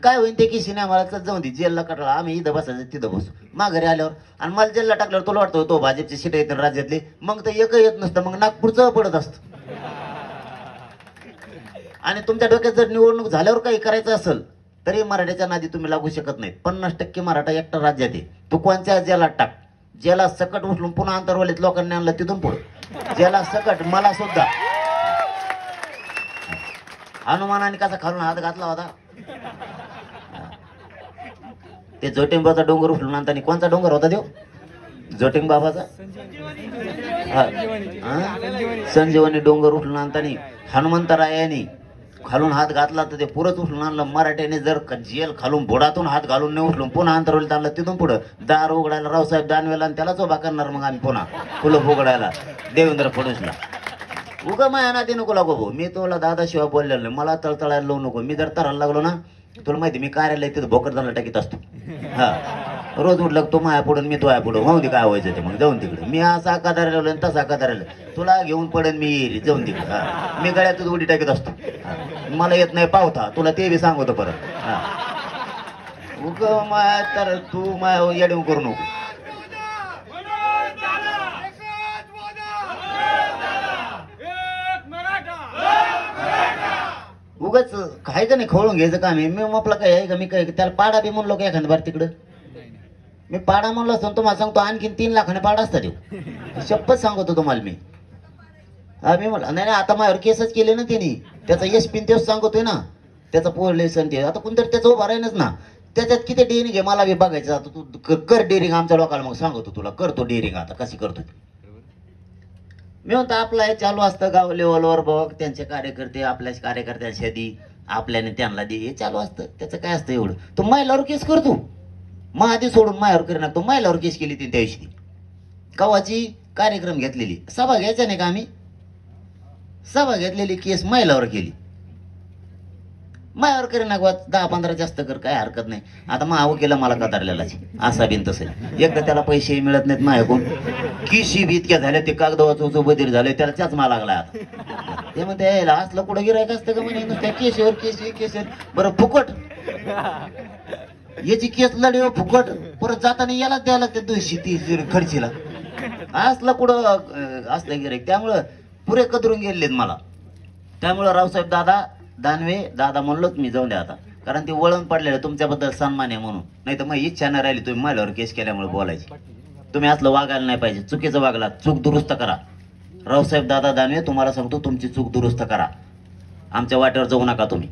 काय होईल ते केसी नाही आम्हाला जाऊन दे. जेलला कटला आम्ही इथं बसायचं तिथं बसू. माघारी आल्यावर आणि मला जेलला टाकल्यावर तुला वाटतं तो भाजपची सीट येते राज्यातली. मग तर एक येत नसतं, मग नागपूरचं पडत असतं. आणि तुमच्या डोक्यात जर निवडणूक झाल्यावर काही करायचं असेल तरी मराठ्याच्या नादी तुम्ही लागू शकत नाही. 50% मराठा एकटा राज्यात आहे. तू कोणत्या जेलात टाक, जेला सकट उचलून पुन्हा आंतरवालीत लोकांनी आणलं तिथून पुढे जेला सकट. मला सुद्धा हनुमानाने कसा खालून हात घातला होता. ते जोटिंबाचा डोंगर उचलून आणताना, कोणता डोंगर होता देव? जोटिंग बाबाचा संजीवनी डोंगर उचलून आणताना हनुमंतरायाने खालून हात घातला तर ते पुरंच उचलून आणलं. मराठ्याने जर जेल खालून बोडातून हात घालून नाही उचलून पुन्हा आंतरवलीत आणलं तिथून पुढं दार उघडायला रावसाहेब दानवेला आणि त्यालाच उभा करणार मग आम्ही पुन्हा कुलप उघडायला देवेंद्र फडणवीसला. उगा माया नादी नको लागो भाऊ. मी तुला दादाशिवाय बोललेलो नाही. मला तळतळायला लावू नको. मी जर तरायला लागलो ना तुला माहिती मी कार्यालय तिथं भोकर झाला टाकीत असतो. रोज उठलं तो माया पुढं मी तो पुढं होऊ दे काय व्हायचं ते. मग जाऊन तिकडे मी असा कादार लावलं तसा कादार तुला घेऊन पडेन मी येईल जाऊन तिकडे. मी गळ्यातच उडी टाकीत असतो. मला येत नाही पावता तुला ते बी सांगतो परत. उग माया तर तू माया येडवून करू नको. उगाच काय का नाही खवळून घ्यायचं काम आहे. मी आपलं काय आहे का? मी काय त्याला पाडा बी म्हणलो का एखाद्या बार तिकडं? मी पाडा म्हणलो असतो तुम्हाला सांगतो आणखीन 3 लाखाने पाडा असता देऊ. शपथ सांगतो तुम्हाला मी. मी म्हणलं नाही आता माझ्यावर केसच केले ना त्यांनी. त्याचा SP तेच सांगतोय ना. त्याचा पोलेसन ते आता कोणतरी त्याचं उभा राहीनच ना. त्याच्यात किती डेअरिंग आहे मला बी बघायचं. आता तू कर डेअरिंग आमच्या लोकांना मग सांगतो तुला करतो डेअरिंग आता कशी करतो. मी म्हणतो आपलं हे चालू असतं गाव लेवलवर बघ त्यांचे कार्यकर्ते आपल्या कार्यकर्त्यांशी दे आपल्याने त्यांना दे हे चालू असतं. त्याचं काय असतं एवढं? तो महिलावर केस करतो. मग आधी सोडून मायावर करी तो महिलावर केस केली ती त्याविषयी कवाची कार्यक्रम घेतलेली सभा घ्यायचा नाही का आम्ही? सभा घेतलेली केस महिलावर केली. मायावर करी ना 10-15 जास्त कर, काय हरकत नाही. आता माव केलं मला कतारलेला असा बिन तसं. एकदा त्याला पैसे मिळत नाहीत माझ्याकडून, किशी बी इतक्या झाल्या, ते कागदवाचं बधीर झाले, त्याला चष्मा लागला. आता ते म्हणते यायला असलं कुठं गिरायक असतं का म्हणे, नुसत्या केशवर केशवर. बरं फुकट याची केस लढी फुकट, परत जाताना यालाच द्यायला लागते 230 खर्चीला. असलं कुठं असलं गिरायक. त्यामुळं पुरे कदरून गेलेत मला. त्यामुळं रावसाहेब दानवे दादा म्हणलोच मी, जाऊन द्या आता, कारण ते वळण पडलेलं तुमच्याबद्दल सन्मान आहे म्हणून. नाही तर मग इच्छा नाही राहिली तुम्ही माझ्यावर केस केल्यामुळे बोलायची. तुम्ही असलं वागायला नाही पाहिजे. चुकीचं वागला, चूक दुरुस्त करा. रावसाहेब दानवे तुम्हाला सांगतो, तुमची चूक दुरुस्त करा. आमच्या वाटेवर जाऊ नका तुम्ही.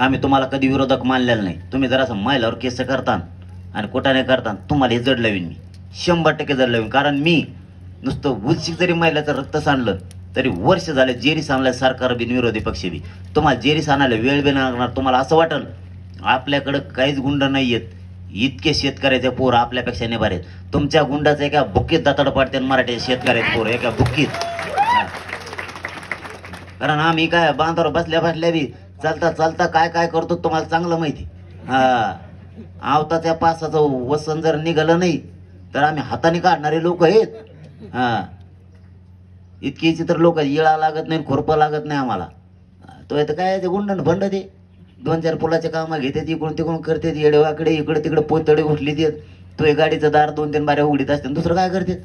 आम्ही तुम्हाला कधी विरोधक मानलेलं नाही. तुम्ही जरासं महिलावर केस करता आणि कुठाने करता, तुम्हाला हे जड लावीन मी, 100% जड लावीन. कारण मी नुसतं उलशिक जरी महिलाचं रक्त सांडलं तरी वर्ष झाले जेरी सांगल्या सरकार बिन विरोधी पक्ष बी. तुम्हाला जेरी सांगायला वेळ बी लागणार. तुम्हाला असं वाटेल आपल्याकडं काहीच गुंड नाही आहेत, इतके शेतकऱ्याचे पोर आपल्यापेक्षा निभार आहेत. तुमच्या गुंडाचं एका बुक्कीत दातड पाडते मराठी शेतकऱ्याचे पोर एका बुक्कीत. कारण आम्ही काय बांधावर बसल्या बी चालता चालता काय काय करतो तुम्हाला चांगलं माहिती. आवताच्या पासाचं वसन जर निघालं नाही तर आम्ही हाताने काढणारे लोक आहेत. इतकी चित्र लोक, येळा लागत नाही, खुरपा लागत नाही आम्हाला. तो येतं काय ते गुंडन भंड ते 2-4 पुलाचे कामं घेते, इकडून तिकडून करते, येडेवाकडे इकडे तिकडे पोतडे उठली देत. तो एक गाडीचं दार 2-3 बाऱ्या उघडीत असते, दुसरं काय करते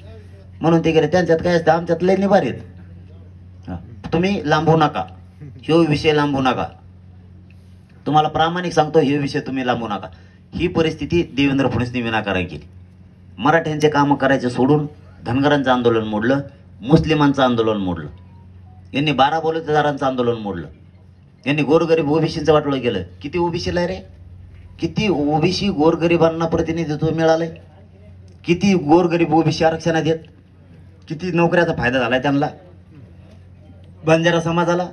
म्हणून ते गेले. त्यांच्यात काय असतं, आमच्यात लय निभार आहेत. तुम्ही लांबू नका, ह्यो विषय लांबू नका. तुम्हाला प्रामाणिक सांगतो, हे विषय तुम्ही लांबू नका. ही परिस्थिती देवेंद्र फडणवीसने विनाकारण केली. मराठ्यांचे कामं करायचे सोडून धनगरांचं आंदोलन मोडलं, मुस्लिमांचं आंदोलन मोडलं, यांनी 12 बलुतेदारांचं आंदोलन मोडलं, यांनी गोरगरीब ओबीसीचं वाटोळं केलं. किती ओबीसीला रे, किती ओबीसी गोरगरिबांना प्रतिनिधित्व मिळालंय, किती गोरगरीब ओबीसी आरक्षणात येत, किती नोकऱ्याचा फायदा झालाय त्यांना. बंजारा समाजाला,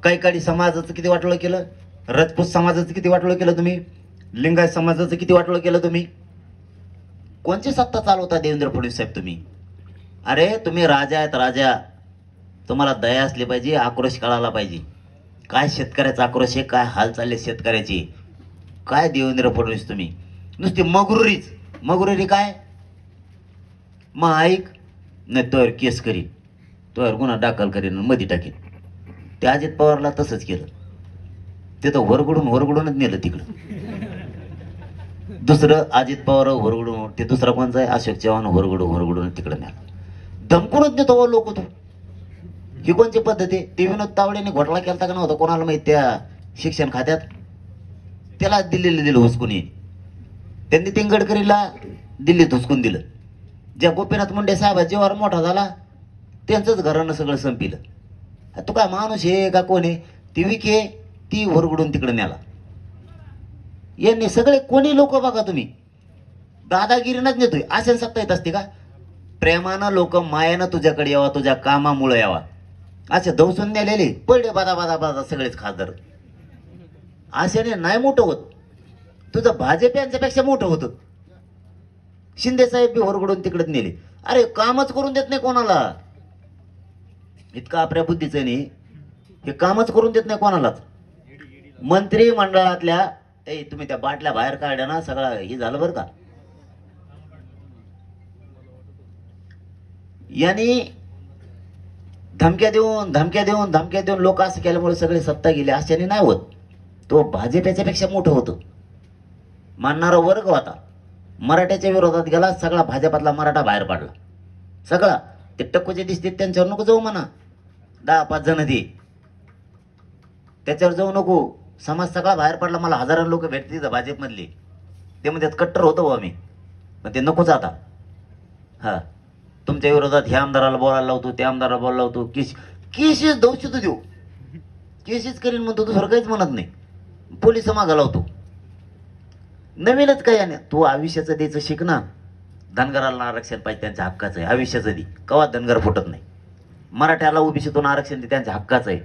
कैकाडी समाजाचं किती वाटोळं केलं, राजपूत समाजाचं किती वाटोळं केलं तुम्ही, लिंगायत समाजाचं किती वाटोळं केलं तुम्ही. कोणची सत्ता चालवता देवेंद्र फडणवीस साहेब तुम्ही? अरे तुम्ही राजा आहेत, राजा. तुम्हाला दया असली पाहिजे, आक्रोश कळाला पाहिजे. काय शेतकऱ्याचा आक्रोश आहे, काय हाल चालले शेतकऱ्याची. काय देवेंद्र फडणवीस तुम्ही नुसती मगरुरी काय. मग ऐक नाही, तोवर केस करीन, तोवर गुन्हा दाखल करीन, मध्ये टाकीन. ते अजित पवारला तसंच केलं. ते तर वरगडूनच नेलं तिकडं. दुसरं अजित पवार वरगडून, ते दुसरा कोणचा आहे, अशोक चव्हाण वरगडून तिकडं नेलं. धमकूनच देतो लोक. तो ही कोणची पद्धत आहे? ते विनोद तावडेने घोटाळा केलता का नव्हता कोणाला माहित त्या शिक्षण खात्यात, त्याला दिल्लीला हुसकून. त्यांनी ते गडकरीला दिल्लीत हुसकून दिलं. ज्या गोपीनाथ मुंडे साहेब जेव्हा मोठा झाला त्यांचंच घरानं सगळं संपिलं. तू काय माणूस आहे का कोण आहे? ती विके ती वरगडून तिकडे न्याला. यांनी सगळे कोणी लोक बघा तुम्ही दादागिरीनच नेतोय. असेल सत्ता येत असते का? प्रेमानं लोक मायानं तुझ्याकडे यावा, तुझ्या कामामुळे यावा, असे दवसून नेलेले पडले बादा सगळेच खासदार. अशाने नाही मोठं होत. तुझं भाजप यांच्यापेक्षा मोठं होतं. शिंदे साहेब बी वरगडून तिकडेच नेले. अरे कामच करून देत नाही कोणाला. इतका आपल्या बुद्धीचं नाही, हे कामच करून देत नाही कोणालाच. मंत्री मंडळातल्या तुम्ही त्या बाटल्या बाहेर काढल्या ना, सगळं हे झालं बरं का. यांनी धमक्या देऊन लोक असं केल्यामुळे सगळे सत्ता गेले. अशाने नाही होत. तो भाजप याच्यापेक्षा मोठं होतं. मानणारा वर्ग होता. मराठ्याच्या विरोधात गेला, सगळा भाजपातला मराठा बाहेर पडला. सगळा ते टक्कोचे दिसते त्यांच्यावर नको जाऊ म्हणा. 10-5 जण दे त्याच्यावर जाऊ नको. समाज सगळा बाहेर पडला. मला हजारो लोक भेटते तिथं भाजपमधले. ते म्हणजे कट्टर होतो बा मी, पण ते नकोच आता. हा तुमच्या विरोधात ह्या आमदाराला बोलायला लावतो, त्या आमदाराला बोलायला लावतो. केसेस दौशित देऊ, केसेस करीन म्हणतो, दुसरं काहीच म्हणत नाही. पोलिस मागा लावतो. नवीनच काय याने. तू आयुष्याचं द्यायचं शिक ना. धनगराला आरक्षण पाहिजे, त्यांच्या हक्काचं आहे. आयुष्याचं दे, कवा धनगर फुटत नाही. मराठ्याला ओबीसीतून आरक्षण दे, त्यांच्या हक्काचं आहे.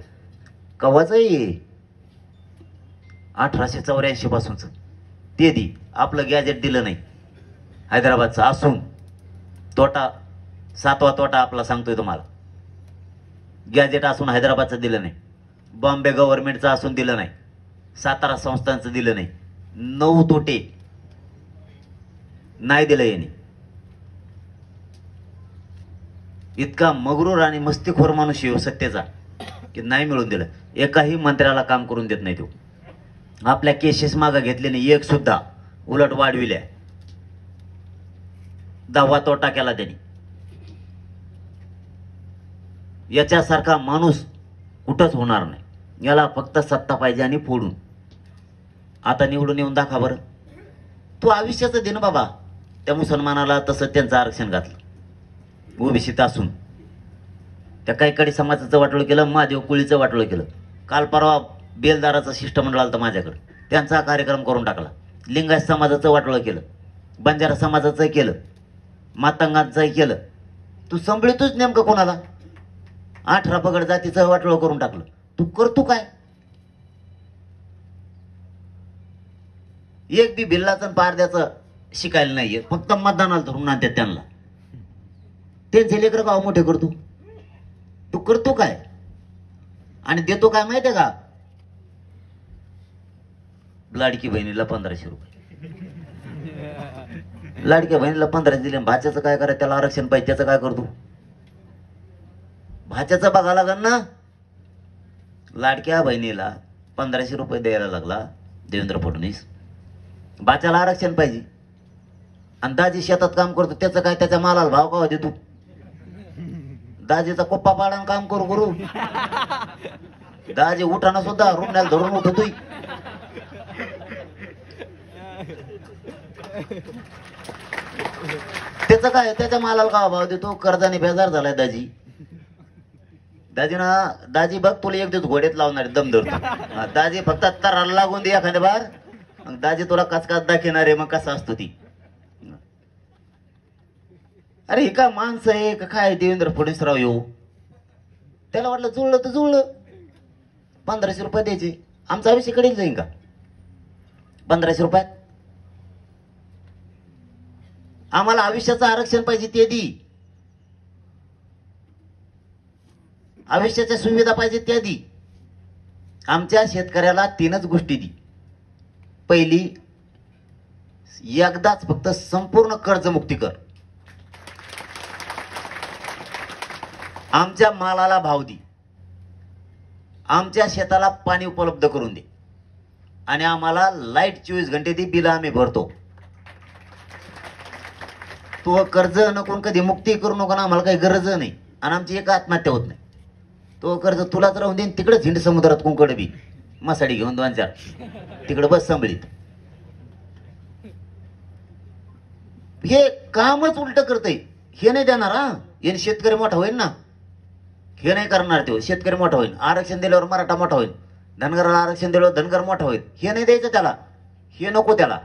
कवाच आहे 1884 पासूनच ते दी. आपलं गॅजेट दिलं नाही हैदराबादचं असून. तोटा 7वा तोटा आपला सांगतोय तुम्हाला. गॅजेट असून हैदराबादचं दिलं नाही. बॉम्बे गव्हर्नमेंटचं असून दिलं नाही, सातारा संस्थांचं दिलं नाही, 9 तोटे नाही दिलं याने. इतका मगरूर आणि मस्तीखोर माणूस येऊ सत्तेचा की नाही मिळून दिलं. एकाही मंत्र्याला काम करून देत नाही तो. आपल्या केसेस मागं घेतले नाही एक सुद्धा, उलट वाढविल्या. 10वा तोटा केला त्यांनी. याच्यासारखा माणूस कुठंच होणार नाही. याला फक्त सत्ता पाहिजे आणि फोडून. आता निवडून येऊन दाखवा बरं. तू आयुष्याचं दे ना बाबा. त्या मुसलमानाला तसं त्यांचं आरक्षण घातलं ओबीसीत असून. त्या काहीकडे समाजाचं वाटोळं केलं, महादेव कुळीचं वाटोळं केलं. काल परवा बेलदाराचं शिष्टमंडळ आलं माझ्याकडे, त्यांचा कार्यक्रम करून टाकला. लिंगायत समाजाचं वाटोळं केलं, बंजारा समाजाचं केलं, मातंगांचंही केलं. तू संभळतोच नेमकं कोणाला? 18 पगड जातीचं वाटोळं करून टाकलं. तू करतो काय? एक बी भिल्लाचं पारद्याचं शिकायला नाहीये, फक्त मतदानाला धरून आणतात त्यांना. त्यांचे लेकर गाव मोठे करतो. तू करतो काय आणि देतो काय माहितीये का? लाडकी बहिणीला 1500 रुपये. लाडक्या बहिणीला 1500 दिले. भाच्याचं काय करायचं? त्याला आरक्षण पाहिजे, त्याचं काय करतो? भाच्याचं बघा लागल ना. लाडक्या बहिणीला 1500 रुपये द्यायला लागला देवेंद्र फडणवीस. भाच्याला आरक्षण पाहिजे आणि दाजी शेतात काम करतो, त्याचं काय? त्याच्या मालाला भाव का देतो? दाजीचा कोप्पा पाडून काम करू करू दाजी उठाना सुद्धा रुमण्याला धरून उठतोय. त्याचं काय? त्याच्या मालाला का भाव देतो? कर्जाने बेजार झालाय दाजी. दाजी बघ तुला एक दिवस घोड्यात लावणार दम धरतो. दाजी फक्त तराला लागून दे एखाद्या बार, मग दाजी तुला कचकाच दाखवणार आहे. मग कसा असतो ती? अरे हे काय माणसं आहे का काय? देवेंद्र फडणवीसराव येऊ, त्याला वाटलं जुळलं तर जुळलं. 1500 रुपये द्यायचे. आमचा आयुष्य कडे जाईन का 1500 रुपयात? आम्हाला आयुष्याचं आरक्षण पाहिजे ते दी. आयुष्याच्या सुविधा पाहिजे त्या दी. आमच्या शेतकऱ्याला 3च गोष्टी दी. पहिली, एकदाच फक्त संपूर्ण कर्जमुक्ती कर. आमच्या मालाला भाव दे. आमच्या शेताला पाणी उपलब्ध करून दे आणि आम्हाला लाईट 24 घंटे दे. बिल आम्ही भरतो. तू कर्ज नको, कधी मुक्ती करू नको ना. आम्हाला काही गरज नाही आणि आमची एक आत्महत्या होत नाही. तो कर्ज तुलाच राहून देईन. तिकडेच हिंड समुद्रात कुंकड बी मसाडी घेऊन 2-4 तिकडे बस संभळीत. हे कामच उलट करतय. हे नाही देणार. हा, हे शेतकरी मोठा होईल ना. हे नाही करणार. ते शेतकरी मोठा होईल. आरक्षण दिल्यावर मराठा मोठा होईल. धनगराला आरक्षण दिल्यावर धनगर मोठा होईल. हे नाही द्यायचं त्याला. हे नको त्याला.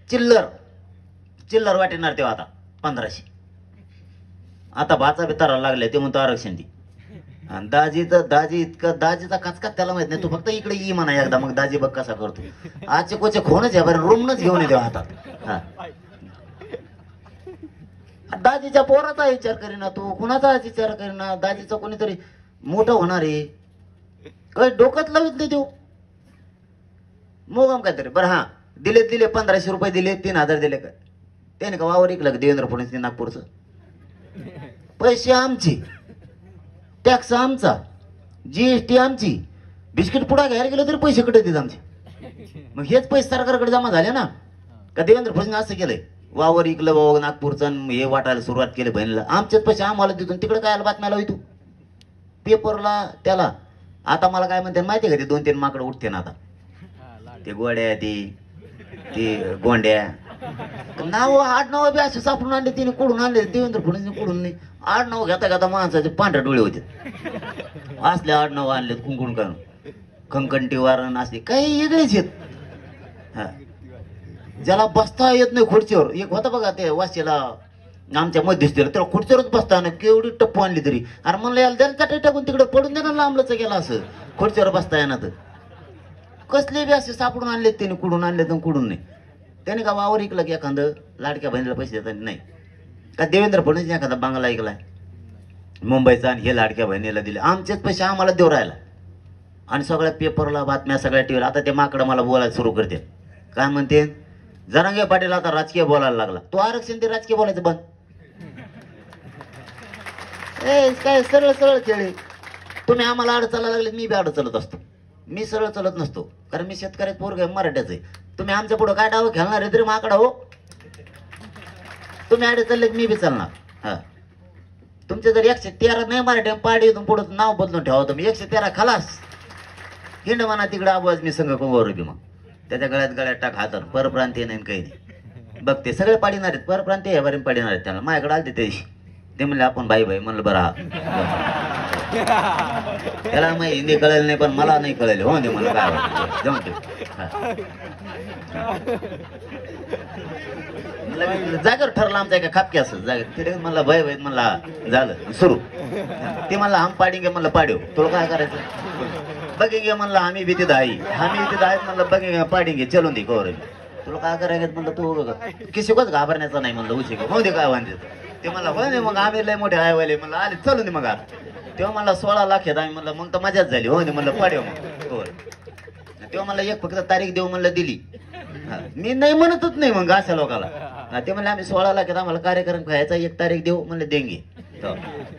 चिल्लर वाटेणार तेव्हा. आता 1500. आता भाचा बितारा लागले ते म्हणतो आरक्षण दे. आणि दाजी इतकं दाजीचा कचकाच त्याला माहित नाही. तू फक्त इकडे ये म्हणा एकदा, मग दाजी बघ कसा करतो. आजचे कोचे खोनच आहे बरं, रूमनच घेऊन येते हातात. हा, दाजीच्या पोराचा विचार करीना तू, कुणाचा विचार करीना. दाजीचा कोणीतरी मोठं होणार आहे काही डोक्यात लावित नाही देऊ. मोगम काहीतरी. बरं हा, दिले 1500 रुपये दिले, 3000 दिले काय? त्याने का वावर ऐकलं देवेंद्र फडणवीस नागपूरचं? पैसे आमचे, टॅक्स आमचा, जीएसटी आमची. बिस्किट पुडा घ्यायला गेलं तरी पैसे कटत आहेत आमचे. मग हेच पैसे सरकारकडे जमा झाले ना. का देवेंद्र फडणवीस असं केलंय? वावर इकलं बाबा नागपूरचं, हे वाटायला सुरुवात केली बहिणीला. आमचेच पैसे आम्हाला देतो. तिकडे काय बातम्या लावी तू पेपरला त्याला. आता मला काय म्हणते माहिती का? ते 2-3 माकडं उठते ना आता. ते गोड्या, ते गोंड्या नाव 8-9 बी असे सापडून आणले. तिने कुठून आणले? देवेंद्र फडणवीस कुठून नाही. 8-9 घेता माणसाचे पांढरे डोळे होते. असले 8-9 आणले कुंकुण करून. खंकंटी वारण असले काही वेगळेच आहेत. हा, ज्याला बसता येत नाही खुर्चीवर. एक होता बघा ते वाशीला आमच्या मध्यस्थीला, त्याला खुर्चीवरच बसता ना. केवढी टप्पू आणली तरी. अरे म्हणलं याला द्यायला चटई टाकून तिकडे पडून दे ना. लांबलंच गेला असं खुर्चीवर बसता येणार. तर कसले बी असे सापडून आणलेत त्याने. कुठून आणले तर कुठून नाही. त्याने का वावर ऐकलं की एखादं लाडक्या बहिणीला पैसे देतात नाही का? देवेंद्र फडणवीस एखादा बांगला ऐकलाय मुंबईचा आणि हे लाडक्या बहिणीला दिले. आमचेच पैसे आम्हाला देऊ राहिला. आणि सगळ्या पेपरला बातम्या सगळ्या टीव्हीला. आता ते माकडं मला बोलायला सुरू करते. काय म्हणते, जरांगे पाटील आता राजकीय बोलायला लागला. तो आरक्षण ते राजकीय बोलायचं बंद. काय सरळ सरळ खेळ. तुम्ही आम्हाला आड चालायला लागले, मी बी आड चालत असतो. मी सरळ चालत नसतो, कारण मी शेतकऱ्यात पोरग आहे, मराठ्याच आहे. तुम्ही आमच्या पुढं काय डाव खेळणार आहे तरी माकडा हो. तुम्ही आडे चालले मी बी चालणार. हा, तुमचे जर 113 नाही मराठी पाडी पुढं नाव बदलून ठेवा तुम्ही. 113 खलास. हिंड म्हणा तिकडे आवाज मी संघ कोंगावर बी. मग त्याच्या गळ्यात टाक हातात. परप्रांतीय नाही काही नाही. बघ ते सगळे पाडीणार आहेत. परप्रांतीय हे बरे पाडीणार आहेत. त्यांना माझ्याकडे आले ते दिवशी. ते म्हणले आपण बाई बाई. म्हणलं बरं हा. त्याला मग हिंदी कळेल नाही, पण मला नाही कळेल हो. ते मला काय वाटतं जमते. जागेवर ठरला आमचा एका खापकी असं जागे. तिथे म्हणला बाई बाई. म्हणला झालं सुरू. ते म्हणलं हम पाडींगे. म्हणलं पाडव. तुला काय करायचं. बघेंगे म्हणलं आम्ही भीती दाई. आम्ही भीती दाई. म्हणलं बघेंगे पाडींगे. चलून दे कवर. तुला काय करायचं. म्हणलं तू किसिकच घाबरण्याचा नाही. म्हणलं उशी हो दे काय वांदे. ते म्हणला होय नाही. मग आम्ही लय मोठे आयवाले. म्हणलं आले चलून दे. मग तेव्हा मला 16 लाख आहेत आम्ही. म्हणलं मग तर मजाच झाली हो. म्हणलं पाडव मग. तेव्हा मला एक फक्त तारीख देऊ म्हणलं दिली. मी नाही म्हणतच नाही मग अशा लोकांना. ते म्हणले आम्ही 16 लाख आहेत आम्हाला कार्यक्रम खायचा, एक तारीख देऊ म्हणलं देंगे.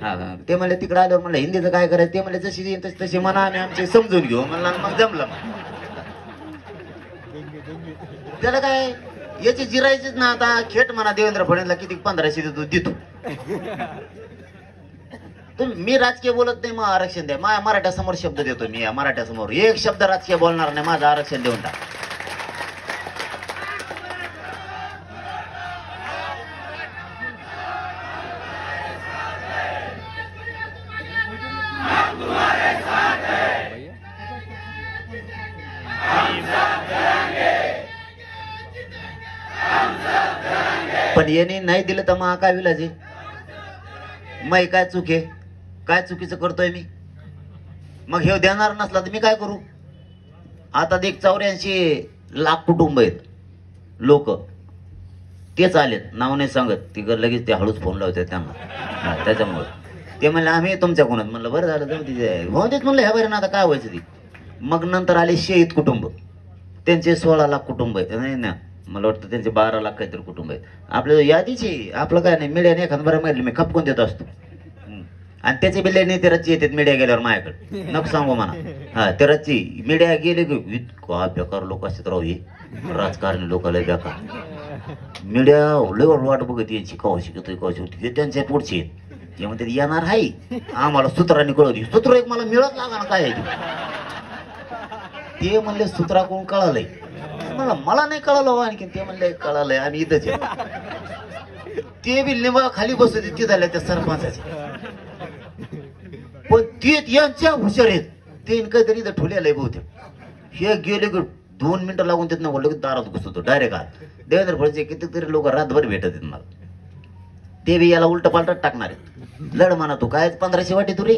हा ते म्हणले तिकडे आल्यावर म्हणलं हिंदीचं काय करायचं. ते म्हणले जशी देईन तशी म्हणा आम्ही आमचे समजून घेऊ. म्हणलं मग जमलं. त्याला काय याची जिरायचीच ना. आता खेट म्हणा देवेंद्र फडणवीसला किती 1500 देतो. तुम्ही मी राजकीय बोलत नाही. मग आरक्षण द्या. माझ्या मराठ्यासमोर शब्द देतो मी. मराठ्यासमोर एक शब्द राजकीय बोलणार नाही. माझं आरक्षण देऊन टाक. पण यांनी नाही दिलं तर मग काय विलाज आहे. मग काय चूक आहे. काय चुकीचं करतोय मी. मग हे देणार नसला तर मी काय करू. आता देख 84 लाख कुटुंब आहेत लोक. तेच आलेत नाव नाही सांगत. तिकडे लगेच ते हळूच फोन लावतात त्यांना. त्याच्यामुळे ते म्हणले आम्ही तुमच्याकडून. म्हणलं बरं झालं जाऊ तिथे होतेच. म्हणलं ह्या बरं ना आता काय व्हायचं ती. मग नंतर आले शहीद कुटुंब. त्यांचे 16 लाख कुटुंब आहेत. नाही ना मला वाटतं त्यांचे 12 लाख काहीतरी कुटुंब आहेत. आपल्या यादीची आपलं काय नाही. मीडियाने एखादं बरं माहिती मी खपकून देत असतो. आणि त्याचे बिल्ले नाही ते रच्ची येतात मीडिया गेल्यावर माझ्याकडे. नको सांगू म्हणा. हा ते रच्ची मीडिया गेले की इतका बेकार लोक असतात राहू. हे राजकारणी लोकांना बेकार. मीडिया लय वाट बघत यायची कवा शिकतोय कवा शिकतो. हे त्यांच्या पुढचे ते म्हणतात येणार आहे आम्हाला सूत्रांनी कळवली. सूत्र एक मला मिळत लागा ना काय आहे. ते म्हणले सूत्रा कोण कळालंय. मला नाही कळालं आणखी. ते म्हणले कळालंय आम्ही इथंच. ते बी लिंबा खाली बसत इतके झाले त्या सरपंचाचे. पण ते यांच्या हुशार आहेत. ते काहीतरी इथं ठुलेलं आहे बहुतेक. हे गेले की 2 मिनिटं लागून देत ना. लगेच दारात घुसतो डायरेक्ट आत. देवेंद्र फडणवीस कितीतरी लोक रातभर भेटत आहेत मला. ते बी याला उलट पालट टाकणार आहेत. लढ म्हणा तू काय 1500 वाटी तू रे.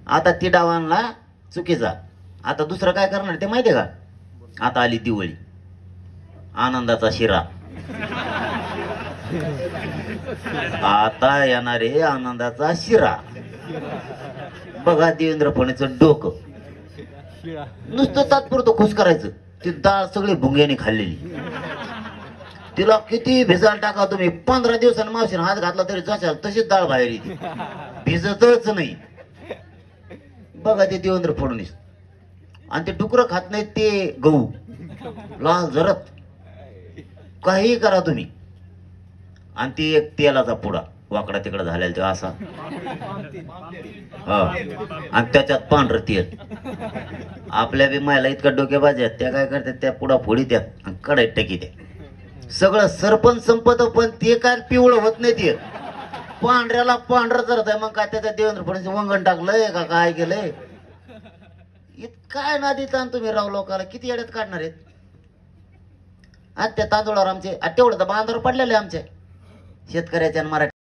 आता ती डावांना चुकीचा. आता दुसरं काय करणार ते माहितीये का. आता आली दिवाळी. आनंदाचा शिरा. आता येणार आहे आनंदाचा शिरा. बघा देवेंद्र फडणवीसचं डोकं नुसतं तात्पुरतं खुश करायचं. ती डाळ सगळी भुंग्याने खाल्लेली. तिला किती भिजायला टाका तुम्ही. 15 दिवसांनी मावशीने हात घातला तरी जशा तशीच डाळ बाहेर येते. भिजतच नाही. बघा ते देवेंद्र फडणवीस. आणि ते डुकरं खात नाहीत ते गहू लाल जरत. काही करा तुम्ही. आणि ती एक तेलाचा पुडा वाकडा तिकडा झालेला तो असा. आणि त्याच्यात पांढरं तेल. आपल्या बी मायला इतका डोक्याबाजी आहेत. त्या काय करतात त्या पुडा फोडी त्यात आणि कढईत टाकी द्या. सगळं सरपंच संपत. पण ते काय पिवळं होत नाही. ते पांढऱ्याला पांढरं करत आहे. मग काय त्याच्या देवेंद्र फडणवीस वंगण टाकलंय का काय केलंय. काय नादी ताण तुम्ही राव लोकाला. किती येड्यात काढणार आहेत. आज त्या तांदूळावर आमचे तेवढं तर बांधावर पडलेले आमच्या शेतकऱ्याच्या मराठी.